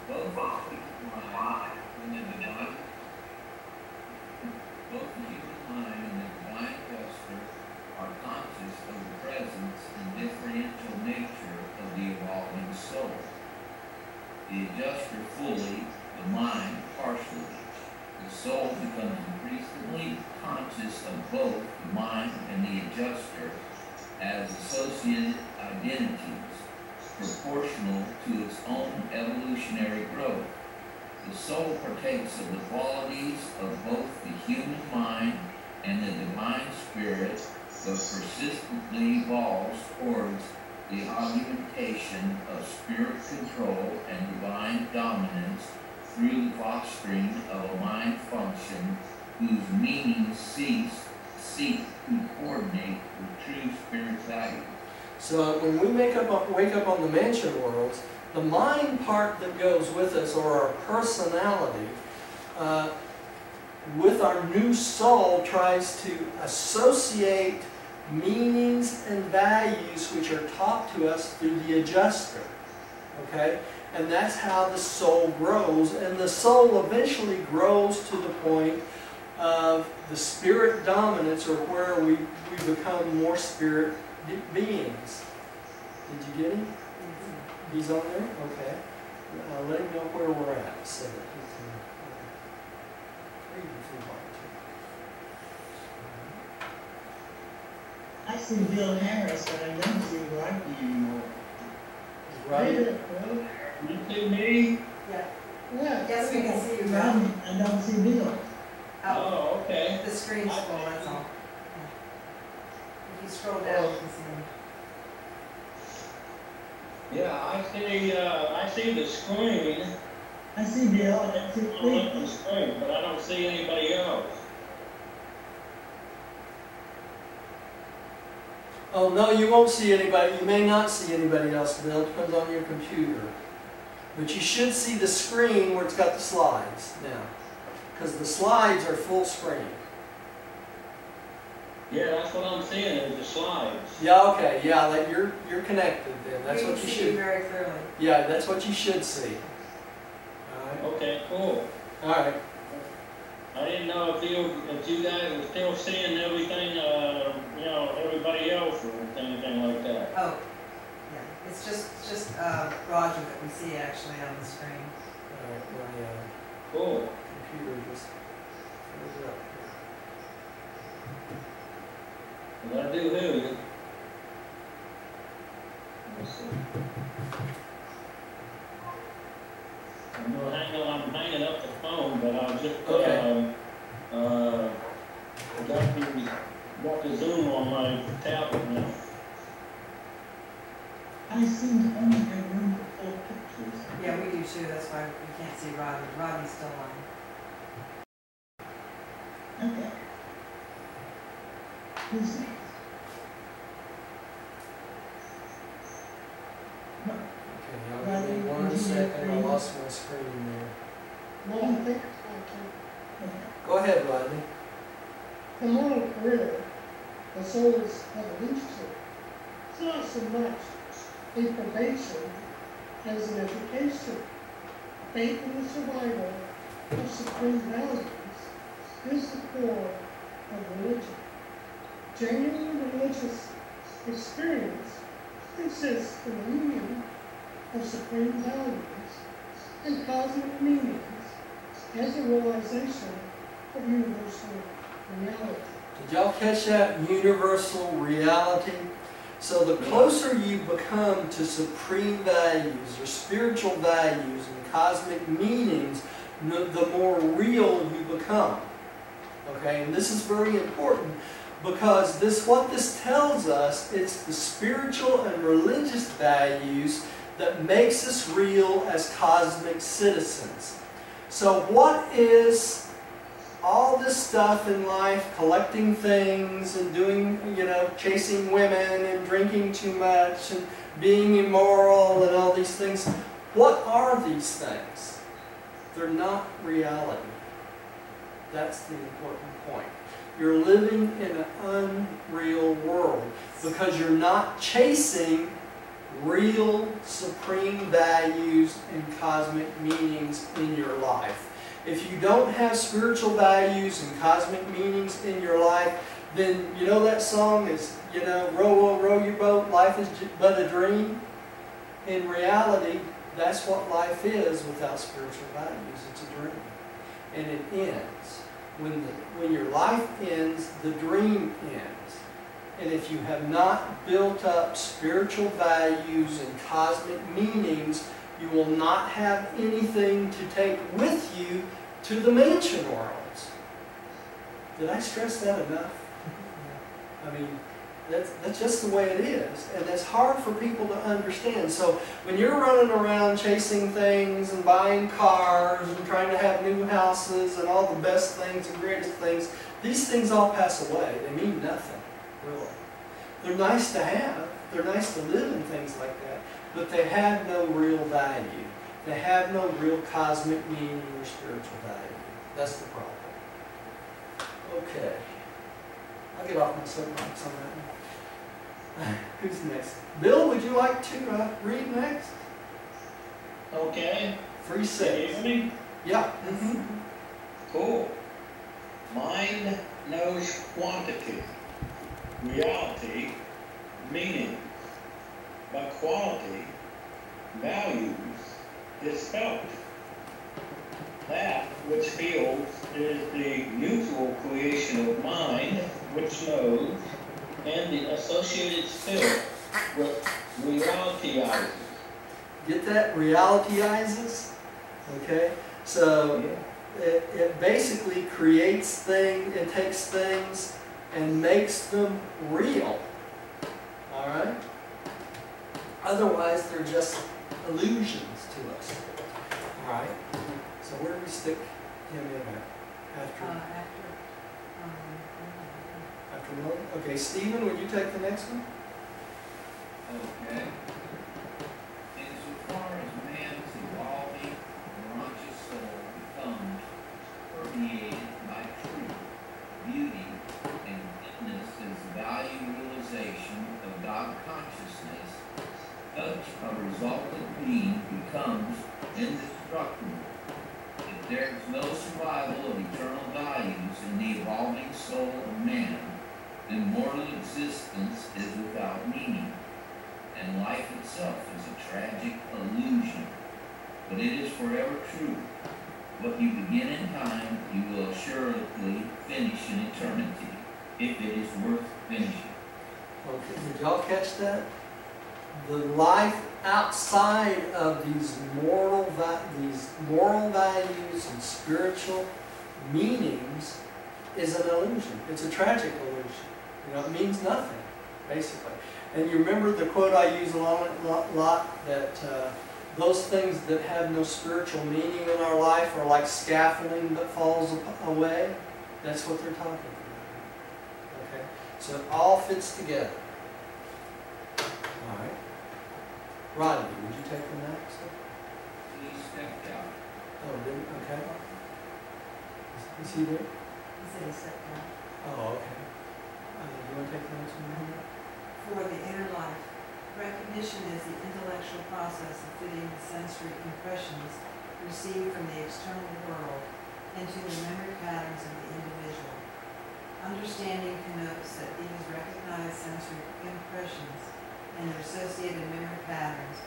Both the human mind and the divine adjuster are conscious of the presence and differential nature of the evolving soul. The adjuster fully, the mind partially. The soul becomes increasingly conscious of both the mind and the adjuster as associated identities, proportional to its own evolutionary growth. The soul partakes of the qualities of both the human mind and the divine spirit, but persistently evolves towards the augmentation of spirit control and divine dominance through the fostering of a mind function whose meanings seek to coordinate with true spirit value.
So when we wake up on the mansion worlds, the mind part that goes with us, or our personality, with our new soul tries to associate meanings and values which are taught to us through the adjuster. Okay? And that's how the soul grows. And the soul eventually grows to the point of the spirit dominance, or where we become more spirit beings. Did you get him? He's on there? Okay. Let him know where we're at so that he can read if he wants
I see Bill Harris, but I don't see Rodney anymore.
to. Right?
Well,
You see me?
Yeah,
yeah.
yes, we can see you, Bill.
Rodney, I don't see Bill.
Oh,
Oh, okay.
the screen's full, that's all. Yeah. If you scroll down, you can see him.
Yeah, I see the screen.
I see Bill, I don't see
I'm on the
Cleve.
screen, but I don't see anybody else.
Oh, no, you won't see anybody. You may not see anybody else, Bill. It depends on your computer. But you should see the screen where it's got the slides now. Because the slides are full screen.
Yeah, that's what I'm seeing is the slides.
Yeah, okay, yeah, like you're connected then. That's what you
We can see you
should.
very clearly.
Yeah, that's what you should see. Alright.
Okay, cool.
Alright.
I didn't know if you guys were still seeing everything, everybody else or anything like that.
Oh, yeah, it's just Roger that we see actually on the screen.
Alright, my
Cool.
computer just froze up.
Well, I do hear you. Let's see. I'm hanging up the phone, but I'll just,
Okay.
got the Zoom on my tablet now.
I seem to only have room for 4 pictures.
Yeah, we do too, that's why we can't see Rodney. Rodney's still on.
Okay. Who's next? No,
Okay, y'all give me 1 second. I lost my screen there.
Well, I think I
okay.
Go ahead, Rodney.
can. The moral career, the soul's evolution, it's not so much a probation as an education. Faith in the survival of supreme values is the core of religion. Genuine religious experience consists in the union of supreme values and cosmic meanings as a realization of universal reality.
Did y'all catch that? Universal reality. So the closer you become to supreme values or spiritual values and cosmic meanings, the more real you become. Okay, and this is very important because what this tells us, it's the spiritual and religious values that makes us real as cosmic citizens. So what is all this stuff in life, collecting things and doing, chasing women and drinking too much and being immoral and all these things, what are these things? They're not reality. That's the important point. You're living in an unreal world because you're not chasing real supreme values and cosmic meanings in your life. If you don't have spiritual values and cosmic meanings in your life, then you know that song is, row, row, row your boat, life is but a dream. In reality, that's what life is without spiritual values. It's a dream. And it ends. When your life ends, the dream ends. And if you have not built up spiritual values and cosmic meanings, you will not have anything to take with you to the mansion worlds. Did I stress that enough? I mean, that's just the way it is. And that's hard for people to understand. So when you're running around chasing things and buying cars and trying to have new houses and all the best things and greatest things, these things all pass away. They mean nothing, really. They're nice to have. They're nice to live in things like that. But they have no real value. They have no real cosmic meaning or spiritual value. That's the problem. Okay. I'll get off my soapbox on that one. Who's next? Bill, would you like to read next?
Okay.
3:6.
Can you hear me?
Yeah.
Cool. Mind knows quantity, reality, meaning. but quality, values, is felt. That which feels is the mutual creation of mind, which knows, and the associated spirit, which realitizes.
Get that? Realitizes? Okay? So it basically creates things, it takes things and makes them real. Alright? Otherwise, they're just illusions to us. Alright? So where do we stick him in at? After Millie? Okay, Stephen, would you take the next one?
Okay. Insofar as man's evolving, conscious soul becomes permeated by truth, beauty, and goodness as value realization of God consciousness, such a resultant being becomes indestructible. If there is no survival of eternal values in the evolving soul of man, then mortal existence is without meaning, and life itself is a tragic illusion. But it is forever true. What you begin in time, you will assuredly finish in eternity, if it is worth finishing.
Okay, did y'all catch that? The life outside of these moral values and spiritual meanings is an illusion. It's a tragic illusion. You know, it means nothing, basically. And you remember the quote I use a lot that those things that have no spiritual meaning in our life are like scaffolding that falls away. That's what they're talking about. Okay? So it all fits together. All right. Rodney, would you take the next one?
He stepped out.
Oh, didn't? Okay. Is he there?
He said he stepped out.
Oh, okay. Do you want to take the next one?
For the inner life, recognition is the intellectual process of fitting the sensory impressions received from the external world into the memory patterns of the individual. Understanding connotes that these recognized sensory impressions and their associated memory patterns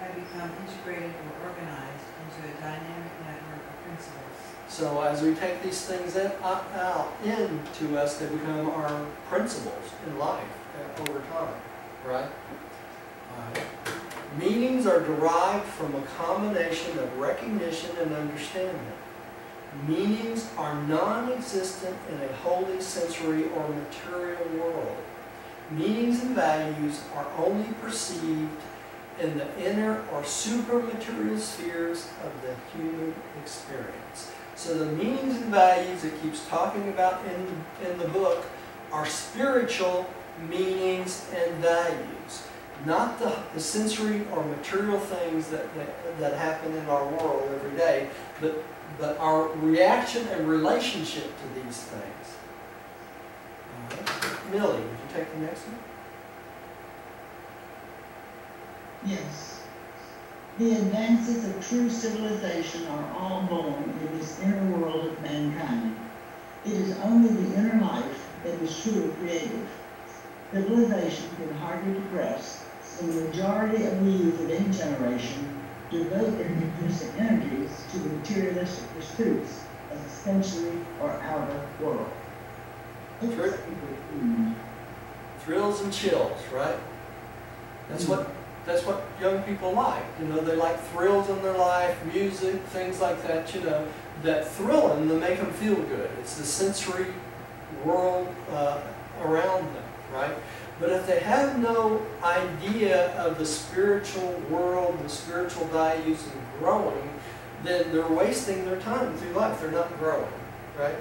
have become integrated or organized into a dynamic network of principles. So
as we take these things out into us, they become our principles in life over time, right? Meanings are derived from a combination of recognition and understanding. Meanings are non-existent in a wholly sensory or material world. Meanings and values are only perceived in the inner or supermaterial spheres of the human experience. So the meanings and values it keeps talking about in the book are spiritual meanings and values, not the sensory or material things that happen in our world every day, but our reaction and relationship to these things. All right. Millie, would you take the next one?
Yes. The advances of true civilization are all born in this inner world of mankind. It is only the inner life that is truly creative. Civilization can hardly progress when the majority of the youth of any generation devote their increasing energies to the materialistic pursuits of the sensory or outer world.
Thrills and chills, right? That's what young people like. You know, they like thrills in their life, music, things like that, you know, that thrill them, that make them feel good. It's the sensory world around them, right? But if they have no idea of the spiritual world, the spiritual values and growing, then they're wasting their time through life. They're not growing, right?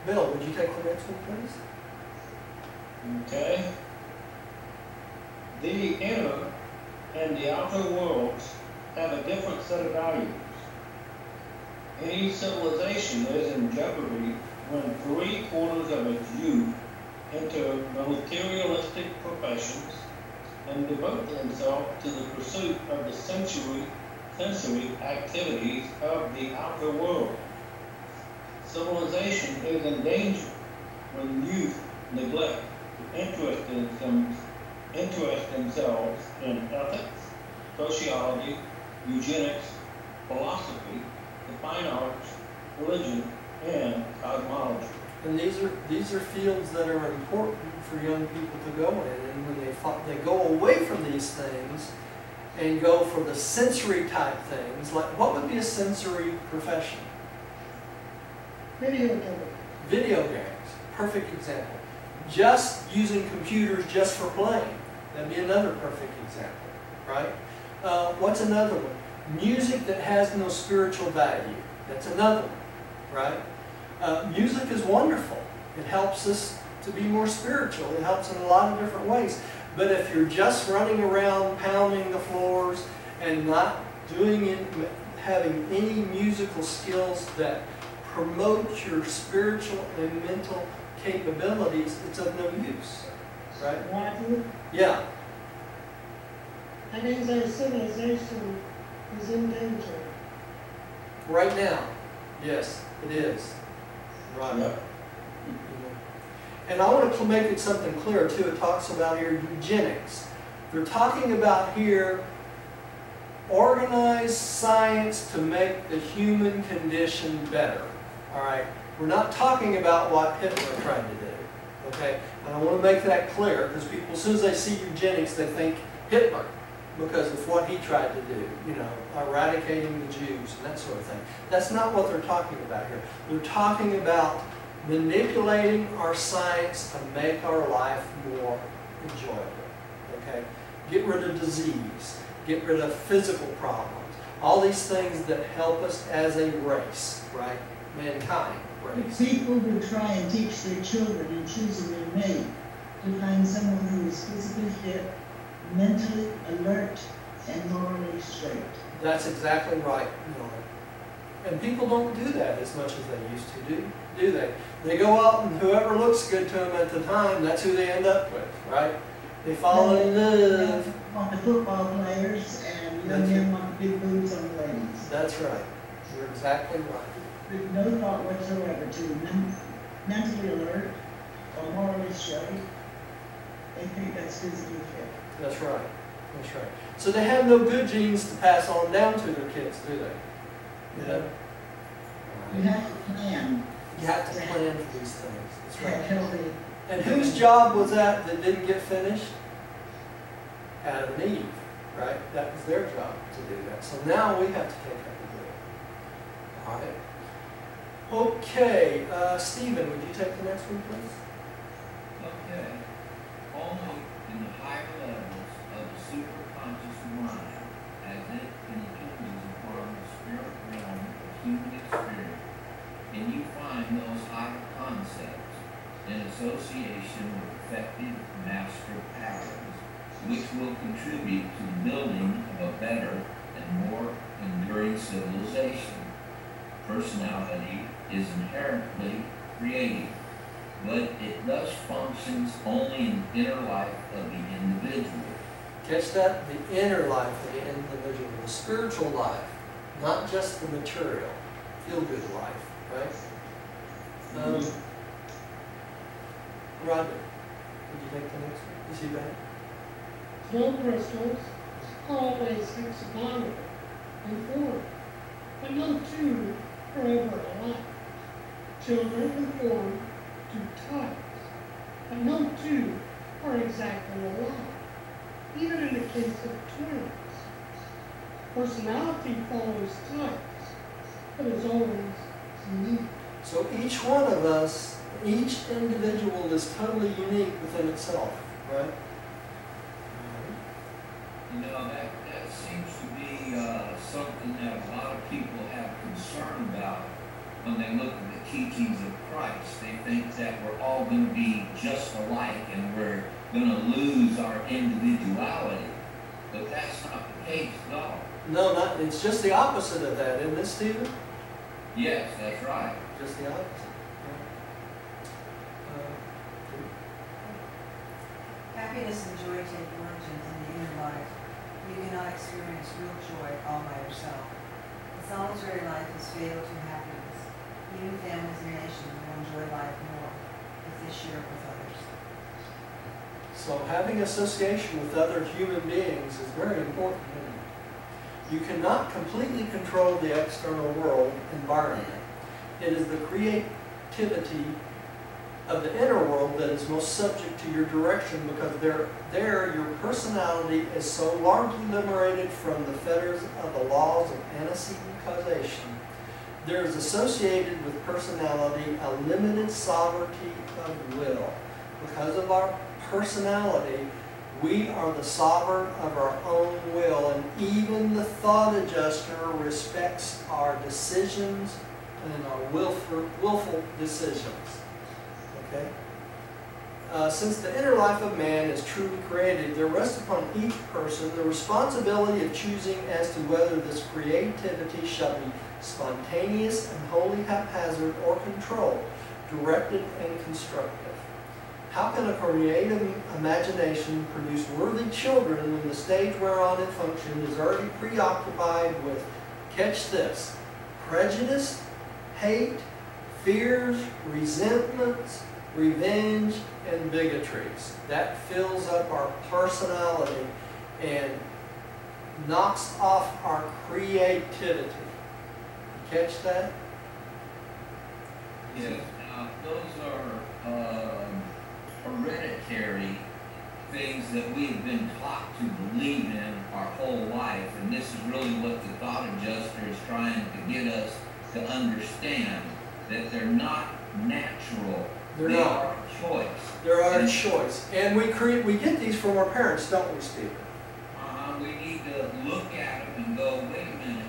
Bill, would you take the next one, please?
Okay. The inner and the outer worlds have a different set of values. Any civilization is in jeopardy when 3/4 of its youth enter materialistic professions and devote themselves to the pursuit of the sensory activities of the outer world. Civilization is in danger when youth interest themselves in ethics, sociology, eugenics, philosophy, the fine arts, religion, and cosmology.
And these are fields that are important for young people to go in. And when they go away from these things and go for the sensory type things, like what would be a sensory profession?
Video games.
Video games, perfect example. Just using computers just for playing, that'd be another perfect example, right? What's another one? Music that has no spiritual value, that's another one, right? Music is wonderful. It helps us to be more spiritual. It helps in a lot of different ways. But if you're just running around pounding the floors and not having any musical skills that promote your spiritual and mental capabilities, it's of no use, right?
Roger,
Yeah,
that means our civilization is in danger.
right now, yes, it is. Right.
Yep.
And I want to make it something clear too. It talks about here eugenics. They're talking about here organized science to make the human condition better. All right. We're not talking about what Hitler tried to do. Okay. And I want to make that clear because people, as soon as they see eugenics, they think Hitler because of what he tried to do. You know, eradicating the Jews and that sort of thing. That's not what they're talking about here. They're talking about manipulating our science to make our life more enjoyable. Okay? Get rid of disease. Get rid of physical problems. All these things that help us as a race, right? Mankind race.
People will try and teach their children in choosing their mate to find someone who is physically fit, mentally alert, and morally straight.
That's exactly right, Miller. And people don't do that as much as they used to do they? They go out and whoever looks good to them at the time, that's who they end up with, right? They fall in love.
Want the football players, and young men want the big boobs on the ladies.
That's right. You're exactly right.
With no thought whatsoever to mentally alert or morally straight. They think that's physically fit.
That's right. That's right. So they have no good genes to pass on down to their kids, do they? You know?
You have to plan.
You have to plan for these things. That's
Have
right.
healthy.
And whose job was that didn't get finished? Adam and Eve, right? That was their job to do that. So now we have to take up and do it. All right. Okay, Stephen, would you take the next one, please?
Okay. Only in the higher levels of the superconscious mind, as it impinges upon the spirit realm of human experience, can you find those higher concepts in association with effective master patterns, which will contribute to the building of a better and more enduring civilization. Personality is inherently creative, but it thus functions only in the inner life of the individual.
Catch that? The inner life of the individual, the spiritual life, not just the material, feel-good life, right? Rodney, would you take the next one? Is he back?
Snow crystals are always hexagonal in form, but no two are ever alike. Children conform to types, but no two are exactly alike, even in the case of twins. Personality follows types, but is always unique.
So each one of us, each individual is totally unique within itself, right?
You know, that seems to be something that a lot of people have concern about when they look at the teachings of Christ. They think that we're all going to be just alike and we're going to lose our individuality. But that's not the case at all.
No, not, it's just the opposite of that, isn't it, Stephen?
Yes, that's right.
Just the opposite.
Happiness and joy take origin in the inner life. You cannot experience real joy all by yourself. The solitary life is fatal to happiness. Even families and nations will enjoy life more if they share it with others.
So having association with other human beings is very important. You cannot completely control the external world environment. It is the creativity of the inner world that is most subject to your direction, because there your personality is so largely liberated from the fetters of the laws of antecedent causation. There is associated with personality a limited sovereignty of will. Because of our personality, we are the sovereign of our own will, and even the thought adjuster respects our decisions and our willful decisions. Okay? Since the inner life of man is truly created, there rests upon each person the responsibility of choosing as to whether this creativity shall be spontaneous and wholly haphazard, or controlled, directed and constructive. How can a creative imagination produce worthy children when the stage whereon it functions is already preoccupied with, catch this, prejudice, hate, fears, resentments, revenge, and bigotries? That fills up our personality and knocks off our creativity. You catch that?
Yes. Now, those are hereditary things that we've been taught to believe in our whole life, and this is really what the thought adjuster is trying to get us to understand, that they're not natural.
They're
they
not.
are a choice.
They're our choice. And we get these from our parents, don't we, Stephen?
We need to look at them and go, wait a minute,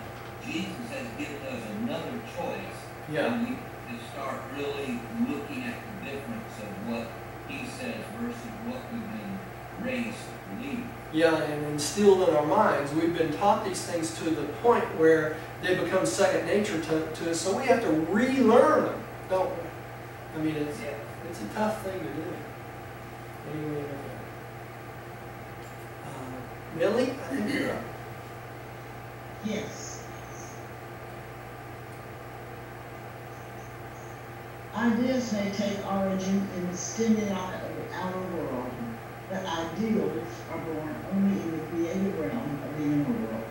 Jesus has given us another choice.
Yeah.
And we can start really looking at the difference of what he says versus what we've been raised to believe.
Yeah, and instilled in our minds. We've been taught these things to the point where they become second nature to us, so we have to relearn them, don't we? I mean, it's a tough thing to do. Anyway, Millie, I think you're up.
Yes. Ideas may take origin in the stimuli of the outer world, but ideals are born only in the creative realm of the inner world.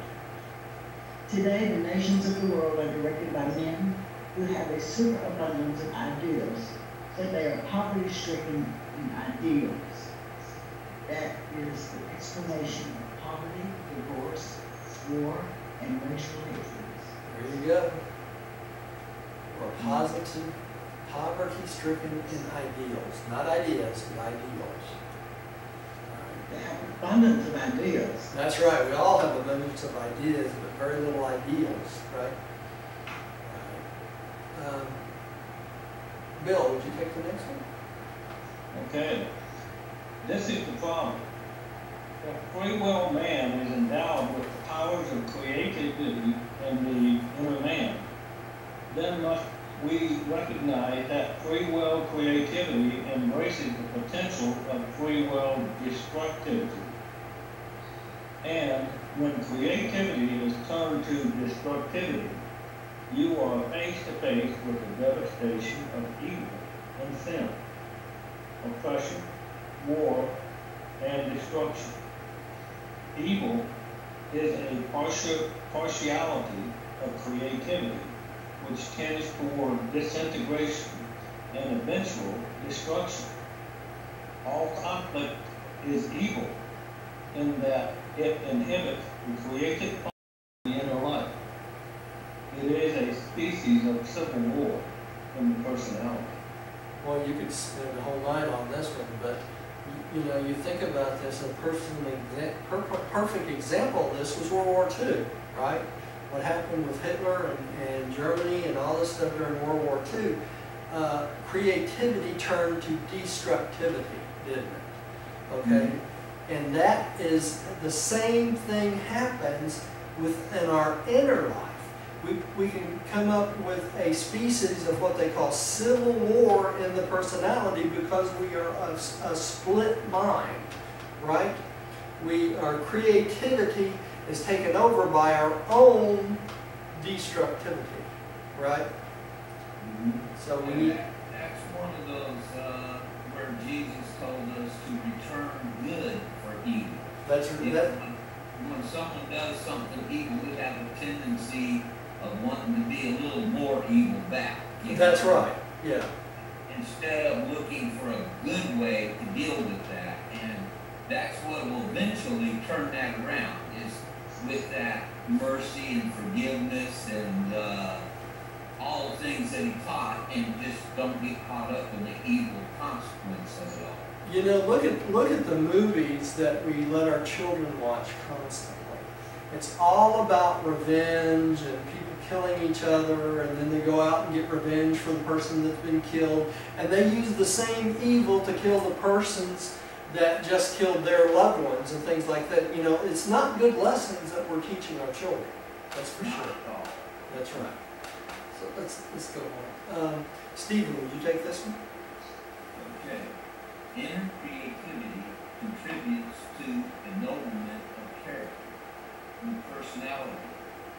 Today, the nations of the world are directed by men who have a superabundance of ideals, but they are poverty-stricken in ideals. That is the explanation of poverty, divorce, war, and racial hatred.
There you go. Or positive, poverty-stricken in ideals. Not ideas, but ideals.
They have an abundance of ideas.
That's right. We all have abundance of ideas, but very little ideals, right? Bill, would you take the next one?
Okay. This is the problem. The free will man is endowed with the powers of creativity in the inner man. Then must we recognize that free will creativity embraces the potential of free will destructivity. And when creativity is turned to destructivity, you are face to face with the devastation of evil and sin, oppression, war, and destruction. Evil is a partiality of creativity, which tends toward disintegration and eventual destruction. All conflict is evil in that it inhibits the creative function of the inner life. It is a species of civil war in the personality.
Well, you could spend a whole night on this one, but you know, you think about this, a perfect example of this was World War II, right? What happened with Hitler and Germany and all this stuff during World War II, creativity turned to destructivity, didn't it? Okay? Mm-hmm. And that is the same thing happens within our inner life. We can come up with a species of what they call civil war in the personality because we are a split mind, right? Our creativity is taken over by our own destructivity, right?
Mm-hmm.
So we
and that's one of those where Jesus told us to return
That's
If
that.
when someone does something evil, we have a tendency of wanting to be a little more evil back. You
That's
know?
right. Yeah.
Instead of looking for a good way to deal with that. And that's what will eventually turn that around, is with that mercy and forgiveness and all the things that he taught, and just don't get caught up in the evil consequence of it all.
You know, look at the movies that we let our children watch constantly. It's all about revenge and people killing each other, and then they go out and get revenge for the person that's been killed, and they use the same evil to kill the persons that just killed their loved ones and things like that. You know, it's not good lessons that we're teaching our children. That's for
Not
sure.
at all.
That's right. So let's go on. Stephen, would you take this one?
Okay. Inner creativity contributes to ennoblement of character, and personality,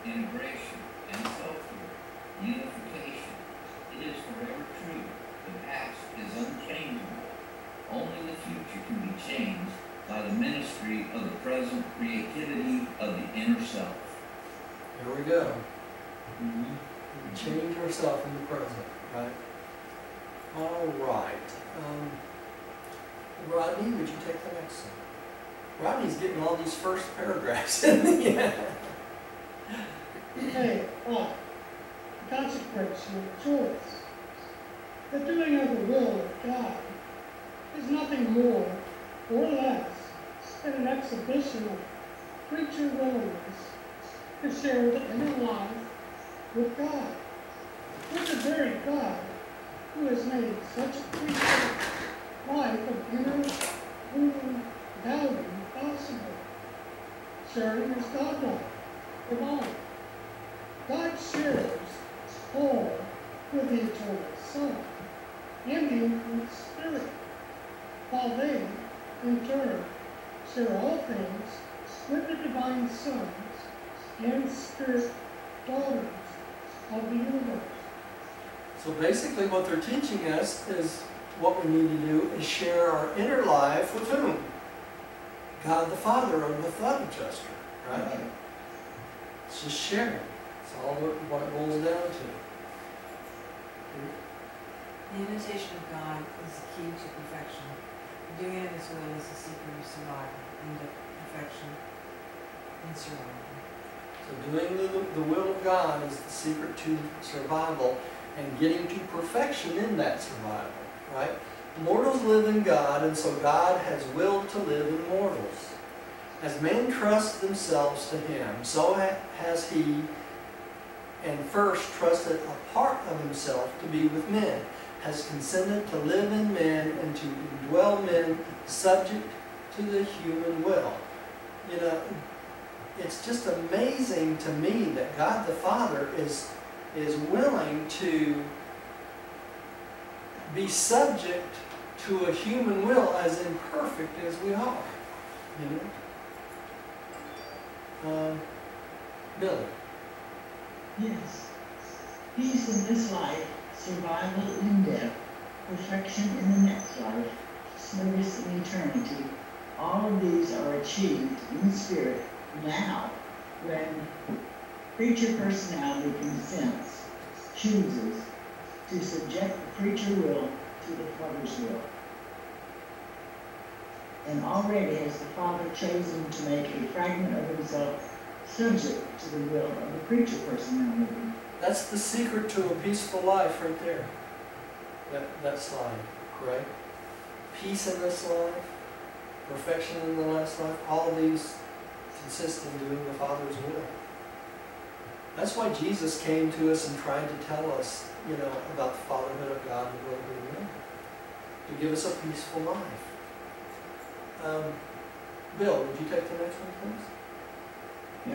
integration, and self-worth, unification. It is forever true. The past is unchangeable. Only the future can be changed by the ministry of the present creativity of the inner self.
There we go. We change ourselves in the present, right? All right. Rodney, would you take the next one? Rodney's getting all these first paragraphs in the end.
Okay, consecration of choice. The doing of the will of God is nothing more or less than an exhibition of creature willingness to share the inner life with God, with the very God who has made such a creature life of inner moving value possible, sharing as God-like with all. God shares all with the eternal Son and the infinite Spirit, while they, in turn, share all things with the divine sons and spirit daughters of the universe.
So basically what they're teaching us is what we need to do is share our inner life with whom? God the Father of the thought adjuster, right? It's just sharing. It's all what it boils down to.
The imitation of God is the key to perfection. Doing of His will is the secret of survival, and of perfection in survival.
So doing the will of God is the secret to survival and getting to perfection in that survival, right? Mortals live in God, and so God has willed to live in mortals. As men trust themselves to Him, so has He, and first trusted a part of Himself to be with men, has consented to live in men and to indwell men subject to the human will. You know, it's just amazing to me that God the Father is willing to be subject to a human will as imperfect as we are. You know? Billy.
Yes. Peace in this life, survival in death, perfection in the next life, service in eternity. All of these are achieved in spirit now when creature personality consents, chooses to subject the creature will to the Father's will. And already has the Father chosen to make a fragment of himself subject to the will of the creature personality.
That's the secret to a peaceful life right there. That slide, right? Peace in this life, perfection in the last life, all of these consist in doing the Father's will. That's why Jesus came to us and tried to tell us, you know, about the fatherhood of God and the will of man, to give us a peaceful life. Bill, would you take the next one, please?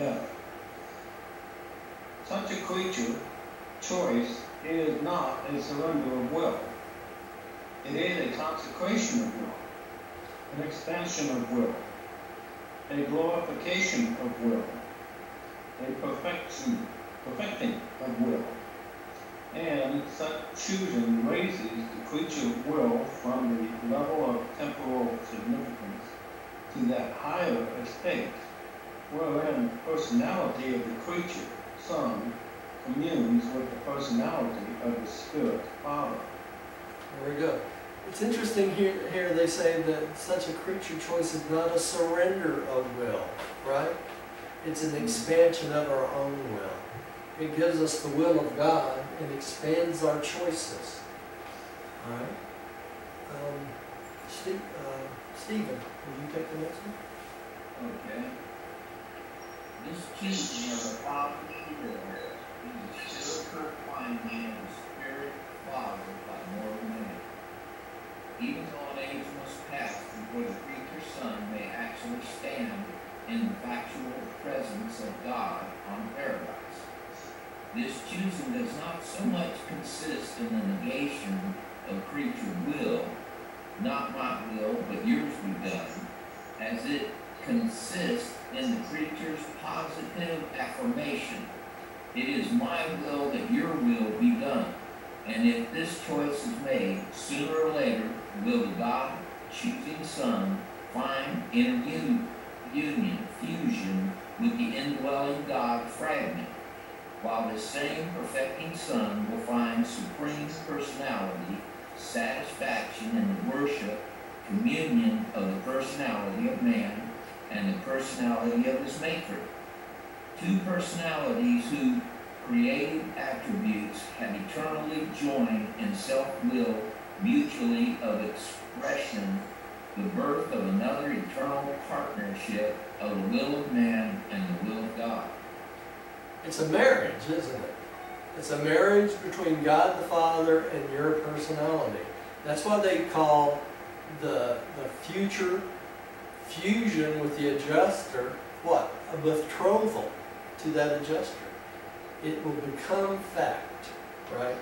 Yeah. Such a creature, choice, is not a surrender of will. It is a consecration of will, an expansion of will, a glorification of will, a perfecting of will. And such choosing raises the creature will from the level of temporal significance to that higher personality of the creature, Son, communes with the personality of the Spirit, Father.
Very good. It's interesting here they say that such a creature choice is not a surrender of will, right? It's an expansion of our own will. It gives us the will of God and expands our choices. All right? Stephen, will you take the next one?
Okay. This choosing of the Father's will is still purifying man of the Spirit Father by mortal man. Even though an age must pass before the creature Son may actually stand in the factual presence of God on paradise. This choosing does not so much consist in the negation of creature will, not my will, but yours be done, as it consists in the creature's positive affirmation. It is my will that your will be done. And if this choice is made, sooner or later will the God-choosing Son find inner fusion with the indwelling God fragment, while the same perfecting Son will find supreme personality, satisfaction in the worship, communion of the personality of man and the personality of his Maker. Two personalities whose creative attributes have eternally joined in self-will mutually of expression, the birth of another eternal partnership of the will of man and the will of God.
It's a marriage, isn't it? It's a marriage between God the Father and your personality. That's why they call the future fusion with the adjuster, what? A betrothal to that adjuster. It will become fact, right?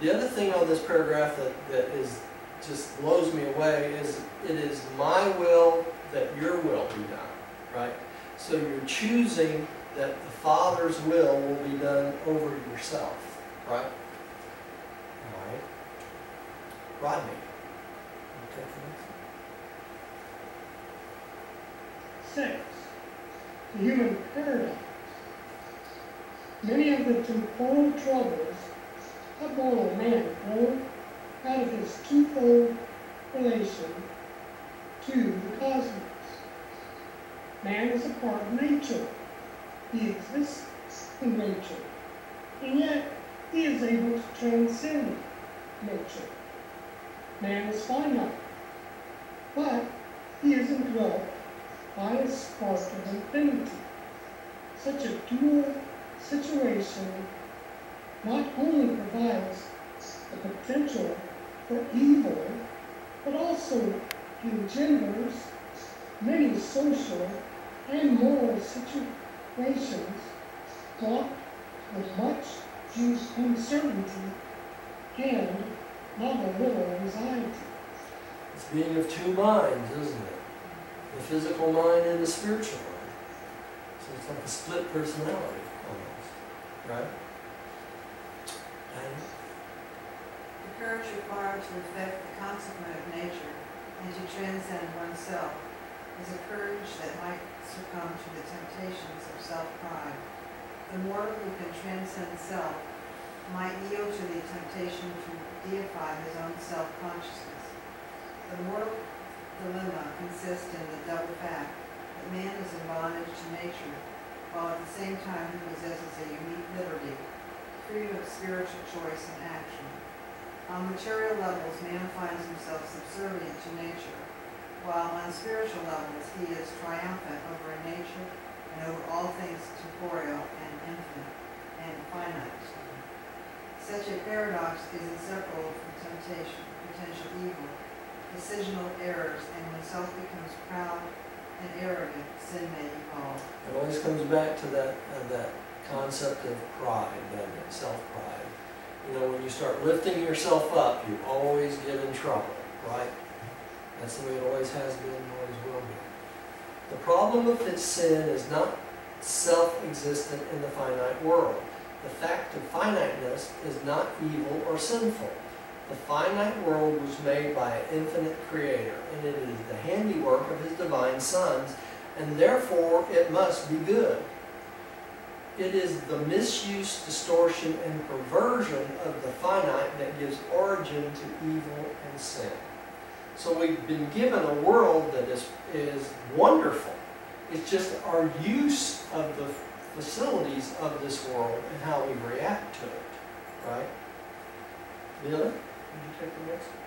The other thing on this paragraph that is just blows me away is it is my will that your will be done, right? So you're choosing that the Father's will be done over yourself, right? All right. Rodney. You take the next one?
6. The human paradox. Many of the temporal troubles of mortal man grow out of his twofold relation to the cosmos. Man is a part of nature. He exists in nature, and yet he is able to transcend nature. Man is finite, but he is enveloped by a spark of infinity. Such a dual situation not only provides the potential for evil, but also engenders many social and moral situations fraught with much uncertainty and not a little anxiety.
It's being of two minds, isn't it? The physical mind and the spiritual mind. So it's like a split personality, almost. Right? And
The courage required to effect the consummate of nature and to transcend oneself is a courage that might succumb to the temptations of self-pride. The mortal who can transcend self might yield to the temptation to deify his own self-consciousness. The mortal dilemma consists in the double fact that man is in bondage to nature, while at the same time he possesses a unique liberty, freedom of spiritual choice and action. On material levels, man finds himself subservient to nature, while on spiritual levels he is triumphant over nature and over all things temporal and infinite and finite. Such a paradox is inseparable from temptation, potential evil, decisional errors, and when self becomes proud and arrogant, sin may be called.
it always comes back to that concept of pride, doesn't it? Self-pride. You know, when you start lifting yourself up, you always get in trouble, right? That's the way it always has been and always will be. The problem of its sin is not self-existent in the finite world. The fact of finiteness is not evil or sinful. The finite world was made by an infinite creator, and it is the handiwork of his divine sons, and therefore it must be good. it is the misuse, distortion, and perversion of the finite that gives origin to evil and sin. So we've been given a world that is wonderful. It's just our use of the facilities of this world and how we react to it, right? Billy, would you take the next one?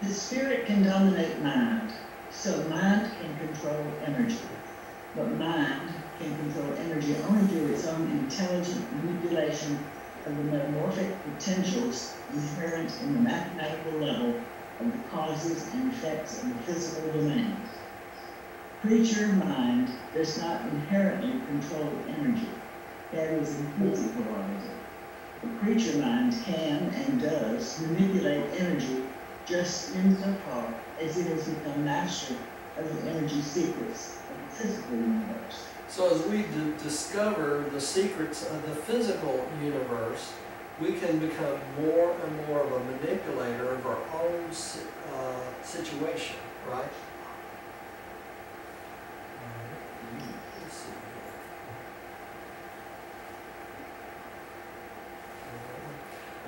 The spirit can dominate mind, so mind can control energy. But mind can control energy only through its own intelligent manipulation of the metamorphic potentials inherent in the mathematical level of the causes and effects of the physical domain. Creature mind does not inherently control energy. That is a physical quality. The creature mind can and does manipulate energy just insofar as it has become master of the energy secrets of the physical universe.
So as we discover the secrets of the physical universe, we can become more and more of a manipulator of our own situation, right? Let's see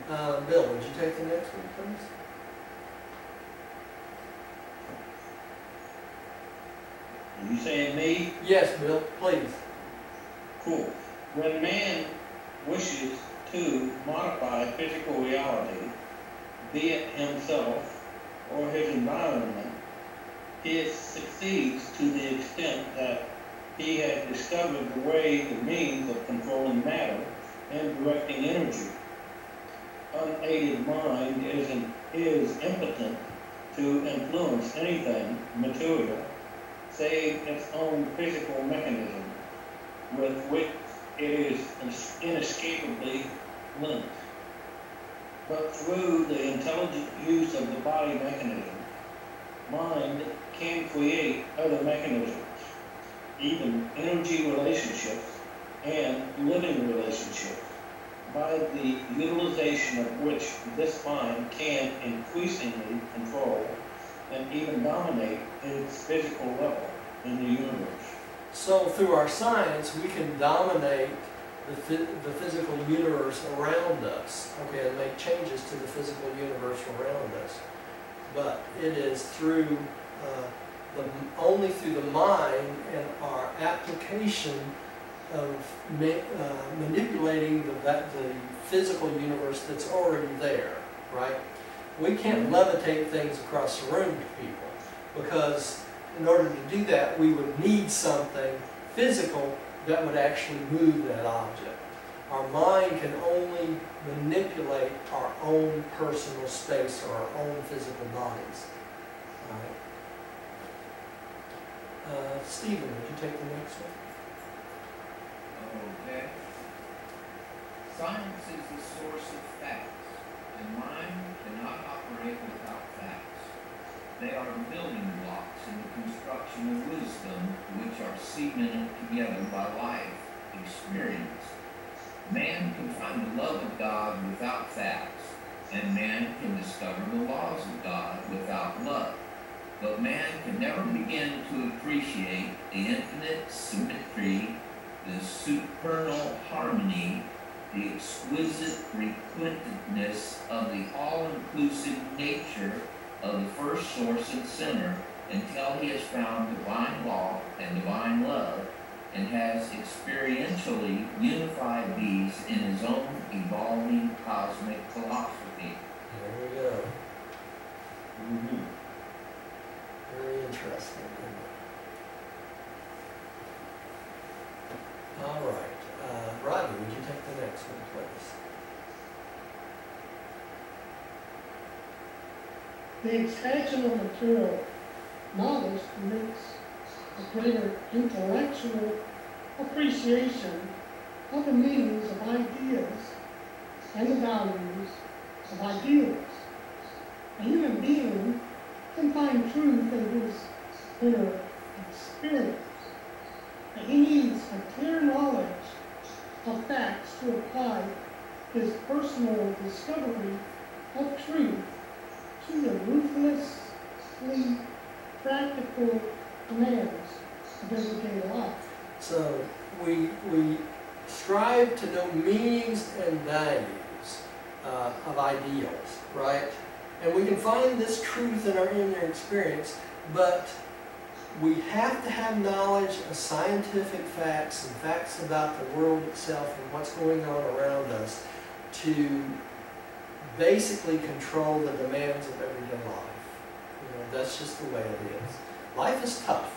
here. Bill, would you take the next one, please?
Are you saying me?
Yes, Bill, please.
Cool. When man wishes to modify physical reality, be it himself or his environment, he succeeds to the extent that he has discovered the ways and means of controlling matter and directing energy. Unaided mind is impotent to influence anything material save its own physical mechanism, with which it is inescapably linked. But through the intelligent use of the body mechanism, mind can create other mechanisms, even energy relationships and living relationships, by the utilization of which this mind can increasingly control and even dominate its physical level in the universe.
So through our science, we can dominate the physical universe around us, okay, and make changes to the physical universe around us. But it is through only through the mind and our application of manipulating the physical universe that's already there, right? We can't levitate things across the room to people, because in order to do that, we would need something physical that would actually move that object. Our mind can only manipulate our own personal space or our own physical bodies. All right. Stephen, would you take the next one?
Okay. Science is the source of facts, and mind cannot operate without facts. They are building blocks in the construction of wisdom, which are cemented together by life experience. Man can find the love of God without facts, and man can discover the laws of God without love. But man can never begin to appreciate the infinite symmetry, the supernal harmony, the exquisite frequentedness of the all-inclusive nature of the first source and center, until he has found divine law and divine love, and has experientially unified these in his own evolving cosmic philosophy.
There we go.
Mm-hmm.
Very interesting, isn't it? All right. Rodney, would you take the next one, please?
The expansion of material knowledge permits a greater intellectual appreciation of the meanings of ideas and the values of ideals. A human being can find truth in his inner experience, but he needs a clear knowledge of facts to apply his personal discovery of truth to the ruthlessly practical demands of everyday life.
So we strive to know meanings and values of ideals, right? And we can find this truth in our inner experience, but we have to have knowledge of scientific facts and facts about the world itself and what's going on around us to basically control the demands of everyday life. You know, that's just the way it is. Life is tough.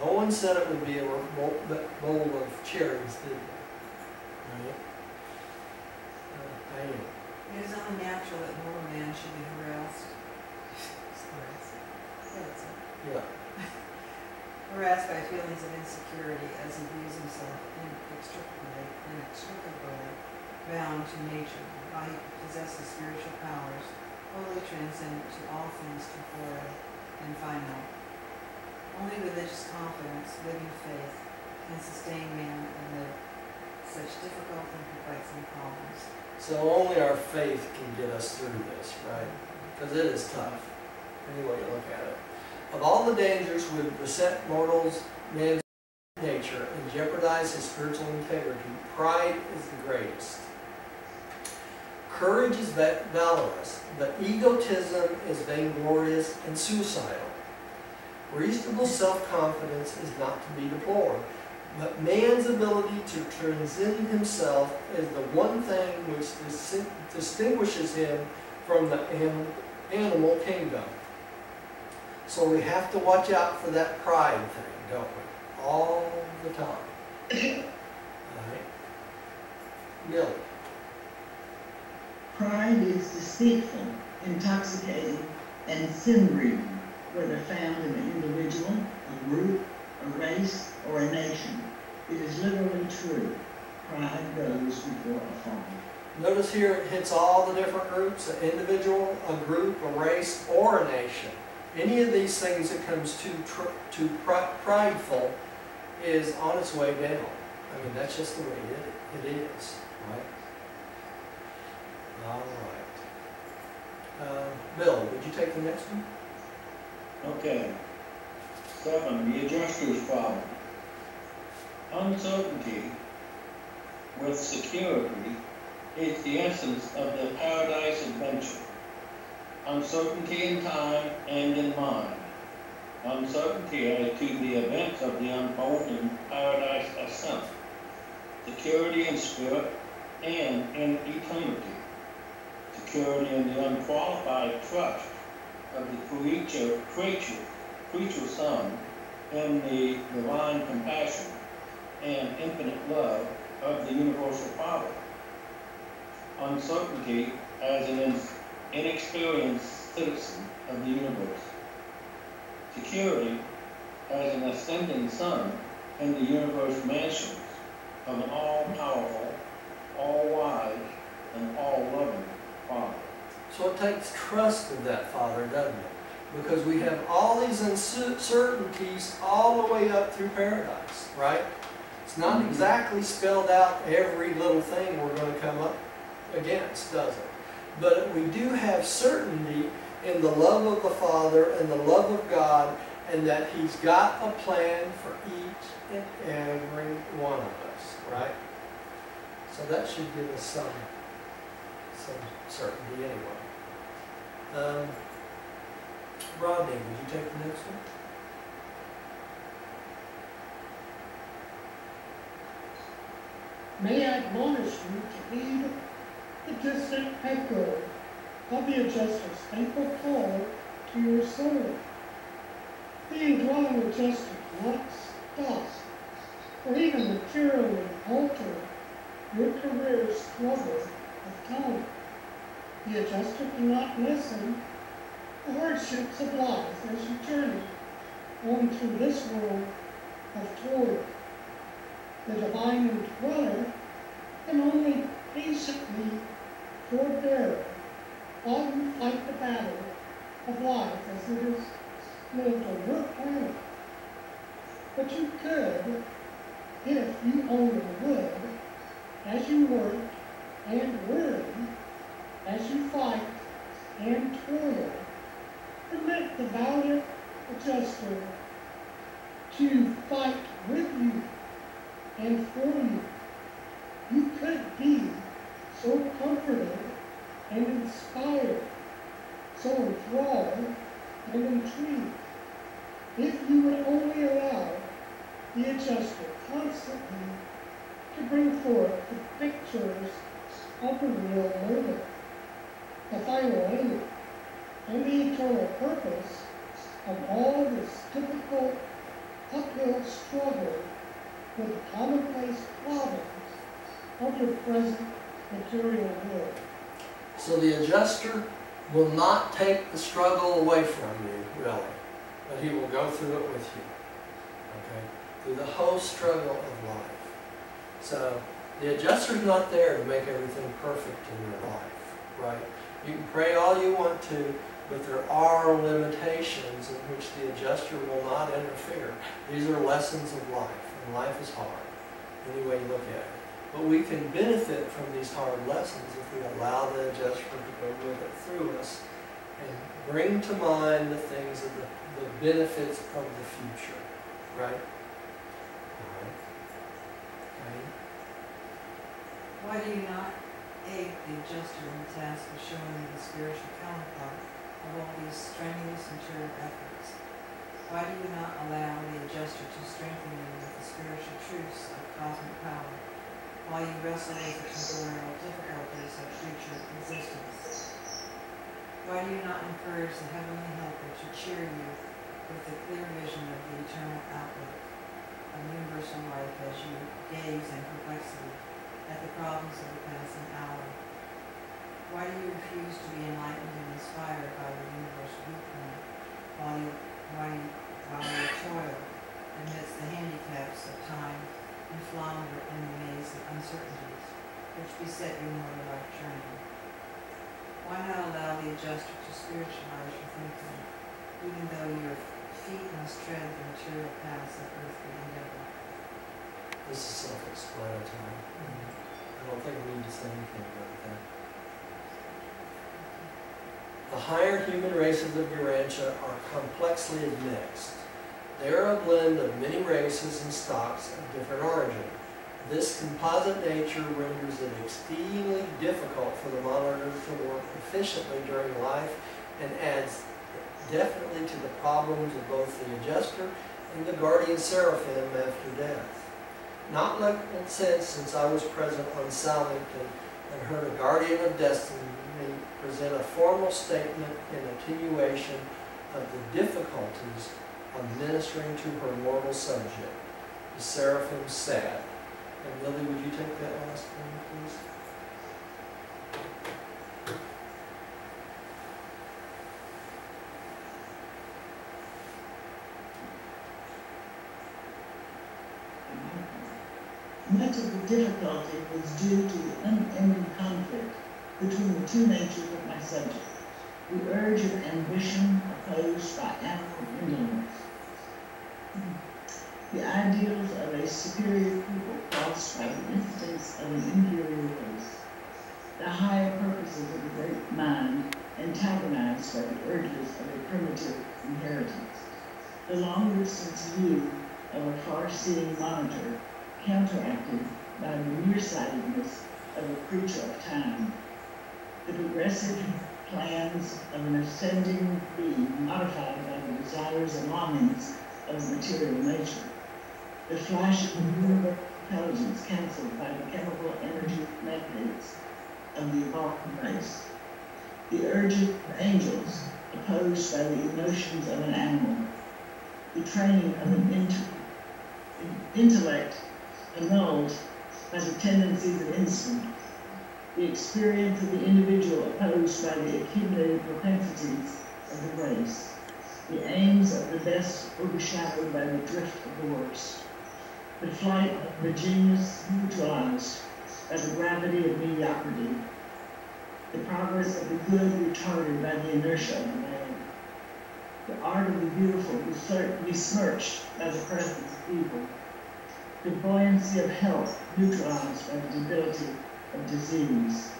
No one said it would be a bowl of cherries, did they? Right? I am.
It is only natural that mortal man should be harassed.
Yeah.
Harassed by feelings of insecurity as he views himself inextricably bound to nature, while he possesses spiritual powers, wholly transcendent to all things corporeal and finite. Only religious confidence, living faith, can sustain man amid such difficult and perplexing problems.
So only our faith can get us through this, right? Because it is tough, any way you look at it. Of all the dangers which beset mortals, man's nature, and jeopardize his spiritual integrity, pride is the greatest. Courage is valorous, but egotism is vainglorious and suicidal. Reasonable self-confidence is not to be deplored, but man's ability to transcend himself is the one thing which distinguishes him from the animal kingdom. So we have to watch out for that pride thing, don't we? All the time. All right? Millie.
Pride is deceitful, intoxicating, and sin-breeding, whether found in an individual, a group, a race, or a nation. It is literally true. Pride goes before a fall.
Notice here it hits all the different groups, an individual, a group, a race, or a nation. Any of these things that comes too prideful is on its way down. I mean, that's just the way it is, right? All right. Bill, would you take the next one?
Okay. 7, the adjuster's problem. Uncertainty with security is the essence of the paradise adventure. Uncertainty in time and in mind. Uncertainty as to the events of the unfolding paradise ascent. Security in spirit and in eternity. Security in the unqualified trust of the creature Son in the divine compassion and infinite love of the universal Father. Uncertainty as an inexperienced citizen of the universe. Security as an ascending Son in the universe mansions of an all-powerful, all-wise, and all-loving Father.
So it takes trust of that Father, doesn't it? Because we have all these uncertainties all the way up through paradise, right? It's not exactly spelled out every little thing we're going to come up against, does it? But we do have certainty in the love of the Father and the love of God, and that He's got a plan for each and every one of us, right? So that should give us some certainty anyway. Rodney, would you take the next one?
May I admonish you to heed the distant echo of the adjuster's faithful call to your soul. The indwelling adjuster cannot stop or even materially alter your career's struggle of time. The adjuster cannot lessen the hardships of life as you journey on through this world of toil. The divine indweller can only patiently forbear while you fight the battle of life as it is lived on your planet. But you could, if you only would, as you work and worry, as you fight and toil, permit the valiant adjuster to fight with you and for you. You could be so comforted and inspired, so enthralled and intrigued, if you would only allow the adjuster constantly to bring forth the pictures of the real moment, the final aim, and the eternal purpose of all this difficult uphill struggle with commonplace problems of your present material world.
So the adjuster will not take the struggle away from you, really, but he will go through it with you, okay, through the whole struggle of life. So the adjuster's not there to make everything perfect in your life, right? You can pray all you want to, but there are limitations in which the adjuster will not interfere. These are lessons of life, and life is hard, any way you look at it. But we can benefit from these hard lessons if we allow the adjuster to go with it through us and bring to mind the things of the benefits of the future, right? All right. Okay.
Why do you not aid the adjuster in the task of showing you the spiritual counterpart of all these strenuous material efforts? Why do you not allow the adjuster to strengthen you with the spiritual truths of cosmic power, while you wrestle with the temporal difficulties of future existence? Why do you not encourage the heavenly helper to cheer you with the clear vision of the eternal outlook of universal life as you gaze in perplexity at the problems of the passing hour? Why do you refuse to be enlightened and inspired by the universal viewpoint while you toil amidst the handicaps of time and flounder in the maze of uncertainties which beset your mortal life journey? Why not allow the adjuster to spiritualize your thinking, even though your feet must tread the material paths of earthly endeavor?
This is self-explanatory. I don't think we need to say anything about that. The higher human races of Urantia are complexly mixed. They are a blend of many races and stocks of different origin. This composite nature renders it exceedingly difficult for the monitor to work efficiently during life and adds definitely to the problems of both the adjuster and the guardian seraphim after death. Not long since I was present on Salington and heard a guardian of destiny present a formal statement in attenuation of the difficulties of ministering to her mortal subject. The seraphim said, and Lily, would you take that last one, please?
Much of the difficulty was due to the unending conflict between the two natures of my subject, the urge of ambition opposed by animal indolence, the ideals of a superior people crossed by the instincts of an inferior race, the higher purposes of the great mind antagonized by the urges of a primitive inheritance, the long-distance view of a far-seeing monitor counteracted by the nearsightedness of a creature of time, the progressive plans of an ascending being modified by the desires and longings of material nature, the flash of universal intelligence cancelled by the chemical energy mandates of the evolving race, the urges of angels opposed by the emotions of an animal, the training of an intellect annulled by the tendencies of instinct, the experience of the individual opposed by the accumulated propensities of the race, the aims of the best overshadowed by the drift of the worst, the flight of the genius neutralized by the gravity of mediocrity, the progress of the good retarded by the inertia of the bad, the art of the beautiful besmirched by the presence of evil, the buoyancy of health neutralized by the debility of disease,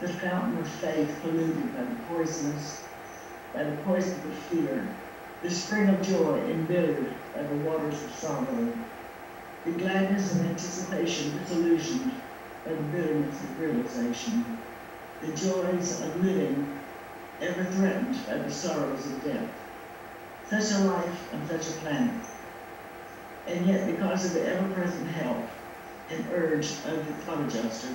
the fountain of faith polluted by the poison of fear, the spring of joy embittered by the waters of sorrow, The gladness of anticipation disillusioned by the bitterness of realization. The joys of living ever threatened by the sorrows of death. Such a life on such a planet. And yet, because of the ever-present help and urge of the thought adjuster,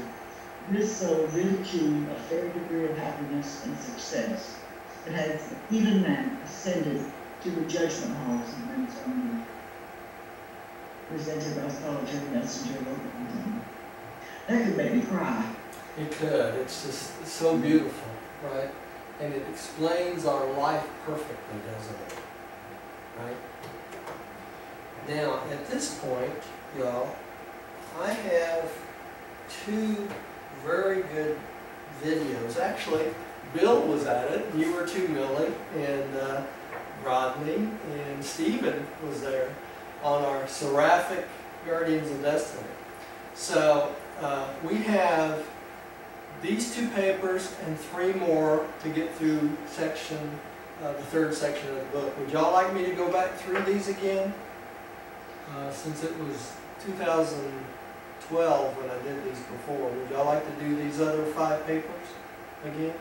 this soul did achieve a fair degree of happiness and success. It has even then ascended to the judgment halls of men's only. Presented by Solitary Messenger Local. That could make me cry.
It could. It's just so beautiful, right? And it explains our life perfectly, doesn't it? Right? Now, at this point, y'all, I have two very good videos. Actually, Bill was at it, you were too, Millie, and Rodney, and Stephen was there on our Seraphic Guardians of Destiny. So, we have these two papers and 3 more to get through the third section of the book. Would y'all like me to go back through these again? Since it was 2012 when I did these before, would y'all like to do these other 5 papers again?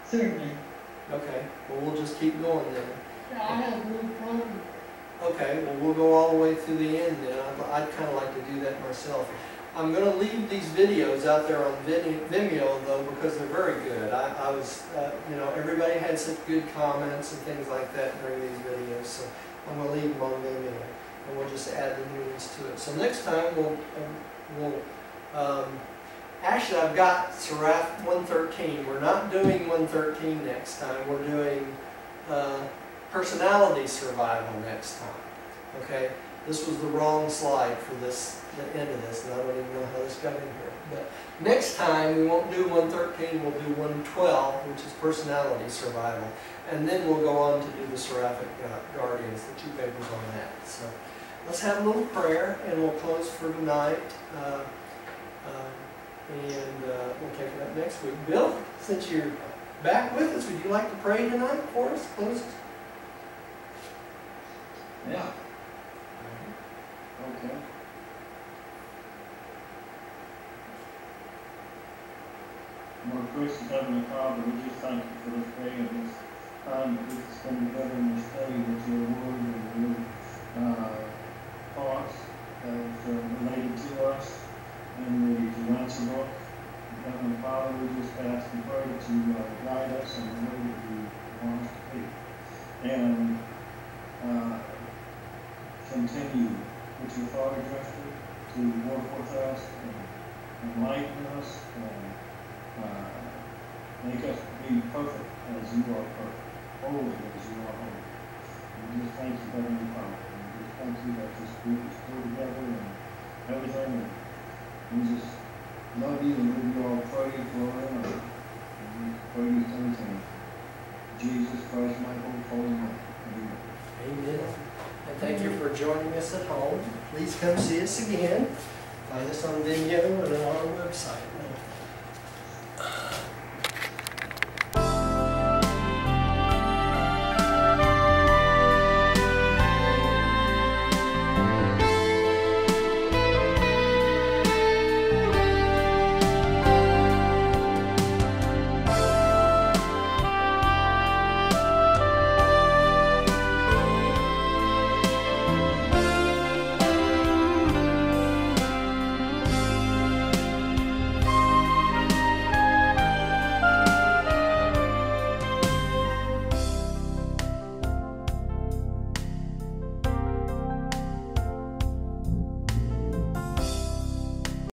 Certainly.
Okay, well we'll just keep going then.
Yeah, I have no problem.
Okay, well we'll go all the way through the end then. I'd kind of like to do that myself. I'm going to leave these videos out there on Vimeo though because they're very good. I was, everybody had such good comments and things like that during these videos, so I'm going to leave them on Vimeo and we'll just add the new ones to it. So next time actually I've got Seraph 113. We're not doing 113 next time. We're doing personality survival next time. Okay? This was the wrong slide for this, the end of this, and I don't even know how this got in here. But next time we won't do 113, we'll do 112, which is personality survival. And then we'll go on to do the Seraphic Guardians, the 2 papers on that. So let's have a little prayer, and we'll close for tonight. We'll take it up next week. Bill, since you're back with us, would you like to pray tonight for us? Close us?
Yeah. Okay. Lord, gracious Heavenly Father, we just thank you for this day and this time that we can spend together in this study with your word and your thoughts that are related to us in the Durancy book. Heavenly Father, we just ask and pray to guide us in the way that you want us to be. And continue with your thought adjuster to work with us and enlighten us and make us be perfect as you are perfect, holy as you are holy. We just thank you, Heavenly Father. And we just thank you that this group is still together and everything. And we just love you and give you all praise, glory, and honor. And we pray these things in Jesus Christ, my holy name. Amen.
Amen. And thank you for joining us at home. Please come see us again. Find us on Vimeo and on our website.